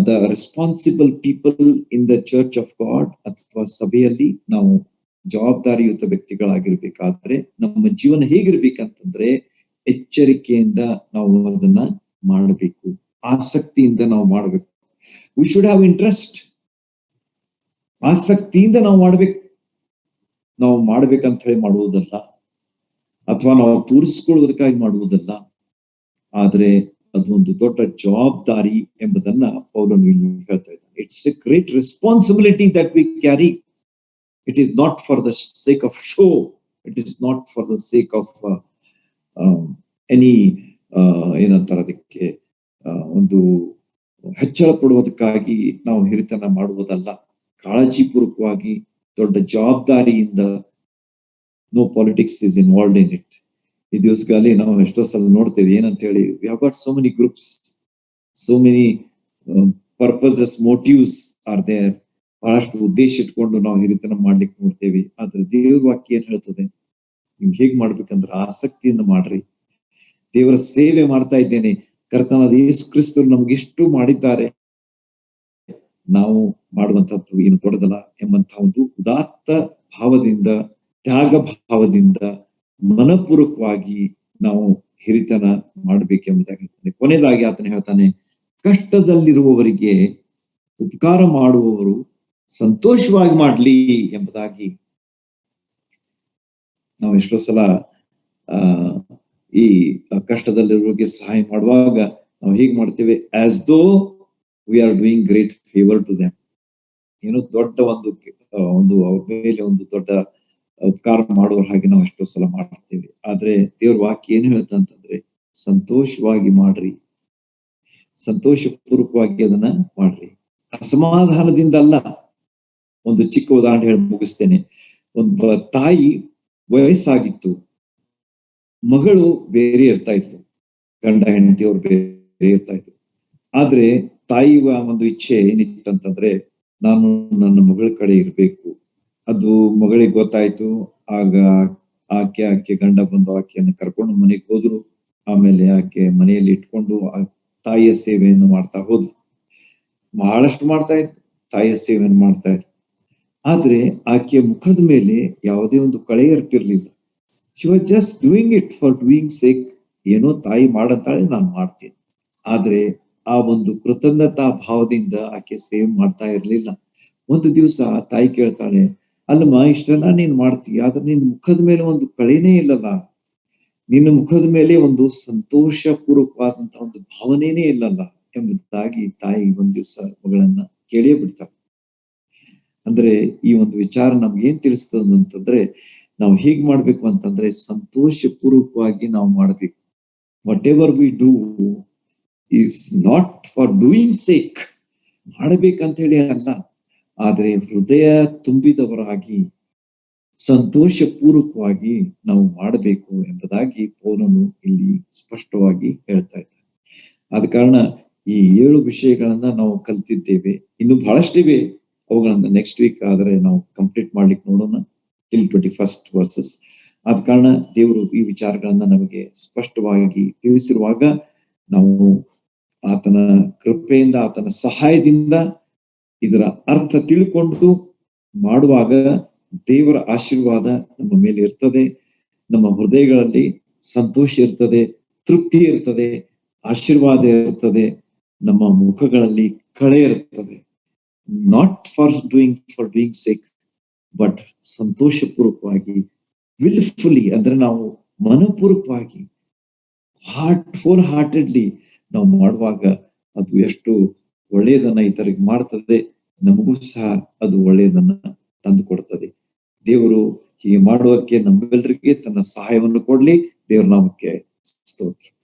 the responsible people in the church of God ಅಥವಾ ಸಭೆಯಲ್ಲಿ ನಾವು ಜವಾಬ್ದಾರಿಯುತ ವ್ಯಕ್ತಿಗಳಾಗಿರ್ಬೇಕಾದ್ರೆ ನಮ್ಮ ಜೀವನ ಹೇಗಿರ್ಬೇಕಂತಂದ್ರೆ ಎಚ್ಚರಿಕೆಯಿಂದ ನಾವು ಅದನ್ನ ಮಾಡಬೇಕು, ಆಸಕ್ತಿಯಿಂದ ನಾವು ಮಾಡಬೇಕು. We should have interest. ಆಸಕ್ತಿಯಿಂದ ನಾವು ಮಾಡ್ಬೇಕಂತ ಹೇಳಿ ಮಾಡುವುದಲ್ಲ, ಅಥವಾ ನಾವು ತೋರಿಸಿಕೊಳ್ಳುವುದಕ್ಕಾಗಿ ಮಾಡುವುದಲ್ಲ. ಆದ್ರೆ ಅದೊಂದು ದೊಡ್ಡ ಜವಾಬ್ದಾರಿ ಎಂಬುದನ್ನ ಪೌಲನು ಇಲ್ಲಿ ಹೇಳ್ತಾ ಇದ್ದಾನೆ. It's A great responsibility that we carry. It is not for the sake of show, it is not for the sake of any ಏನಂತಾರೆ ಅದಕ್ಕೆ ಒಂದು ಹೆಚ್ಚಳ ಪಡುವುದಕ್ಕಾಗಿ ನಾವು ಹಿರಿತನ ಮಾಡುವುದಲ್ಲ. ಕಾಳಜಿಪೂರ್ವಕವಾಗಿ ದೊಡ್ಡ ಜವಾಬ್ದಾರಿಯಿಂದ. No politics is involved in it. ಈ ದಿವಸಗಳಲ್ಲಿ ನಾವು ಎಷ್ಟೋ ಸಲ ನೋಡ್ತೇವೆ ಏನಂತ ಹೇಳಿ, we have got so many groups, so many purposes, motives are there. ಬಹಳಷ್ಟು ಉದ್ದೇಶ ಇಟ್ಕೊಂಡು ನಾವು ಹಿರಿತನ ಮಾಡ್ಲಿಕ್ಕೆ ನೋಡ್ತೇವೆ. ಆದ್ರೆ ದೇವ್ರ ವಾಕ್ಯ ಏನ್ ಹೇಳ್ತದೆ? ನೀವು ಹೇಗ್ ಮಾಡ್ಬೇಕಂದ್ರೆ ಆಸಕ್ತಿಯಿಂದ ಮಾಡ್ರಿ. ದೇವರ ಸೇವೆ ಮಾಡ್ತಾ ಇದ್ದೇನೆ, ಕರ್ತನಾದ ಯೇಸು ಕ್ರಿಸ್ತರು ನಮ್ಗೆಷ್ಟು ಮಾಡಿದ್ದಾರೆ, ನಾವು ಮಾಡುವಂತದ್ದು ಏನು ದೊಡ್ಡದಲ್ಲ ಎಂಬಂತಹ ಒಂದು ಉದಾತ್ತ ಭಾವದಿಂದ, ತ್ಯಾಗ ಭಾವದಿಂದ, ಮನಪೂರ್ವಕವಾಗಿ ನಾವು ಹಿರಿತನ ಮಾಡ್ಬೇಕೆಂಬುದಾಗಿ. ಕೊನೆಯದಾಗಿ ಆತನ ಹೇಳ್ತಾನೆ, ಕಷ್ಟದಲ್ಲಿರುವವರಿಗೆ ಉಪಕಾರ ಮಾಡುವವರು ಸಂತೋಷವಾಗಿ ಮಾಡ್ಲಿ ಎಂಬುದಾಗಿ. ನಾವು ಎಷ್ಟೋ ಸಲ ಈ ಕಷ್ಟದಲ್ಲಿರುವವರಿಗೆ ಸಹಾಯ ಮಾಡುವಾಗ ನಾವು ಹೇಗ್ ಮಾಡ್ತೇವೆ? As though we are doing great favour to them. ಏನೋ ದೊಡ್ಡ ಒಂದು ಅವ್ರ ಮೇಲೆ ಒಂದು ದೊಡ್ಡ ಉಪಕಾರ ಮಾಡುವ ಹಾಗೆ ನಾವು ಎಷ್ಟೋ ಸಲ ಮಾಡ್ತೇವೆ. ಆದ್ರೆ ದೇವ್ರ ವಾಕ್ಯ ಏನು ಹೇಳ್ತಾ ಅಂತಂದ್ರೆ, ಸಂತೋಷವಾಗಿ ಮಾಡ್ರಿ, ಸಂತೋಷ ಪೂರ್ವಕವಾಗಿ ಅದನ್ನ ಮಾಡ್ರಿ, ಅಸಮಾಧಾನದಿಂದ ಅಲ್ಲ. ಒಂದು ಚಿಕ್ಕ ಉದಾಹರಣೆ ಹೇಳಿ ಮುಗಿಸ್ತೇನೆ. ಒಬ್ಬ ತಾಯಿ ವಯಸ್ಸಾಗಿತ್ತು, ಮಗಳು ಬೇರೆ ಇರ್ತಾ ಇದ್ರು, ಗಂಡ ಹೆಂಡತಿಯವ್ರು ಬೇರೆ ಇರ್ತಾ ಇದ್ರು. ಆದ್ರೆ ತಾಯಿಯ ಒಂದು ಇಚ್ಛೆ ಏನಿತ್ತಂತಂದ್ರೆ, ನಾನು ನನ್ನ ಮಗಳ ಕಡೆ ಇರ್ಬೇಕು. ಅದು ಮಗಳಿಗೆ ಗೊತ್ತಾಯ್ತು. ಆಗ ಆಕೆ ಗಂಡ ಬಂದು ಆಕೆಯನ್ನು ಕರ್ಕೊಂಡು ಮನೆಗೆ ಹೋದ್ರು. ಆಮೇಲೆ ಆಕೆ ಮನೆಯಲ್ಲಿ ಇಟ್ಕೊಂಡು ತಾಯಿಯ ಸೇವೆಯನ್ನು ಮಾಡ್ತಾ ಹೋದ್ರು. ಬಹಳಷ್ಟು ಮಾಡ್ತಾ ಇದ್ರು, ತಾಯಿಯ ಸೇವೆಯನ್ನು ಮಾಡ್ತಾ ಇದ್ರು. ಆದ್ರೆ ಆಕೆಯ ಮುಖದ ಮೇಲೆ ಯಾವುದೇ ಒಂದು ಕಳೆ ಇರ್ತಿರ್ಲಿಲ್ಲ. She was just doing it for doing sake. ಏನೋ ತಾಯಿ ಮಾಡಂತಾಳೆ, ನಾನು ಮಾಡ್ತೀನಿ. ಆದ್ರೆ ಆ ಒಂದು ಕೃತಜ್ಞತಾ ಭಾವದಿಂದ ಆಕೆ ಸೇವೆ ಮಾಡ್ತಾ ಇರ್ಲಿಲ್ಲ. ಒಂದು ದಿವಸ ತಾಯಿ ಕೇಳ್ತಾಳೆ, ಅಲ್ಲಮ್ಮ, ಇಷ್ಟೆಲ್ಲ ನೀನ್ ಮಾಡ್ತೀಯ, ಆದ್ರೆ ನಿನ್ ಮುಖದ ಮೇಲೆ ಒಂದು ಕಳೆನೇ ಇಲ್ಲಲ್ಲ, ನಿನ್ನ ಮುಖದ ಮೇಲೆ ಒಂದು ಸಂತೋಷ ಪೂರ್ವಕವಾದಂತಹ ಒಂದು ಭಾವನೆನೇ ಇಲ್ಲಲ್ಲ ಎಂಬುದಾಗಿ ತಾಯಿ ಒಂದ್ ದಿವಸ ಮಗಳನ್ನ ಕೇಳೇ ಬಿಡ್ತಾಳೆ. ಅಂದ್ರೆ ಈ ಒಂದು ವಿಚಾರ ನಮ್ಗೆ ಏನ್ ತಿಳಿಸ್ತದ ಅಂತಂದ್ರೆ, ನಾವು ಹೇಗ್ ಮಾಡ್ಬೇಕು ಅಂತಂದ್ರೆ ಸಂತೋಷ ಪೂರ್ವಕವಾಗಿ ನಾವು ಮಾಡ್ಬೇಕು. What ever we do is not for doing sake, ಮಾಡಬೇಕಂತ ಹೇಳಿ ಅಲ್ಲ, ಆದ್ರೆ ಹೃದಯ ತುಂಬಿದವರಾಗಿ ಸಂತೋಷ ಪೂರ್ವಕವಾಗಿ ನಾವು ಮಾಡಬೇಕು ಎಂಬುದಾಗಿ ಪೌಲನು ಇಲ್ಲಿ ಸ್ಪಷ್ಟವಾಗಿ ಹೇಳ್ತಾ ಇದ್ದಾರೆ. ಆದ ಕಾರಣ ಈ 7 ವಿಷಯಗಳನ್ನ ನಾವು ಕಲ್ತಿದ್ದೇವೆ. ಇನ್ನು ಬಹಳಷ್ಟಿವೆ, ಅವುಗಳನ್ನ ನೆಕ್ಸ್ಟ್ ವೀಕ್ ಆದ್ರೆ ನಾವು ಕಂಪ್ಲೀಟ್ ಮಾಡ್ಲಿಕ್ಕೆ ನೋಡೋಣ, ಇಲ್ಲಿ 21st ವರ್ಸಸ್. ಆದ ಕಾರಣ ದೇವರು ಈ ವಿಚಾರಗಳನ್ನ ನಮಗೆ ಸ್ಪಷ್ಟವಾಗಿ ತಿಳಿಸಿರುವಾಗ ನಾವು ಆತನ ಕೃಪೆಯಿಂದ, ಆತನ ಸಹಾಯದಿಂದ ಇದರ ಅರ್ಥ ತಿಳ್ಕೊಂಡು ಮಾಡುವಾಗ ದೇವರ ಆಶೀರ್ವಾದ ನಮ್ಮ ಮೇಲೆ ಇರ್ತದೆ. ನಮ್ಮ ಹೃದಯಗಳಲ್ಲಿ ಸಂತೋಷ ಇರ್ತದೆ, ತೃಪ್ತಿ ಇರ್ತದೆ, ಆಶೀರ್ವಾದ ಇರ್ತದೆ, ನಮ್ಮ ಮುಖಗಳಲ್ಲಿ ಕಳೆ ಇರ್ತದೆ. Not for doing sake, but ಸಂತೋಷಪೂರ್ವಕವಾಗಿ, ವಿಲ್ಫುಲಿ ಅಂದ್ರೆ ನಾವು ಮನಪೂರ್ವಕವಾಗಿ, ಹೋಲ್ ಹಾರ್ಟೆಡ್ಲಿ ನಾವು ಮಾಡುವಾಗ ಅದು ಎಷ್ಟು ಒಳ್ಳೆಯದನ್ನ ಇತರಿಗೆ ಮಾಡ್ತದೆ, ನಮಗೂ ಸಹ ಅದು ಒಳ್ಳೆಯದನ್ನ ತಂದು ಕೊಡ್ತದೆ. ದೇವರು ಹೀಗೆ ಮಾಡುವಕ್ಕೆ ನಮ್ಮೆಲ್ಲರಿಗೆ ತನ್ನ ಸಹಾಯವನ್ನು ಕೊಡ್ಲಿ. ದೇವರ ನಾಮಕ್ಕೆ ಸ್ತೋತ್ರ.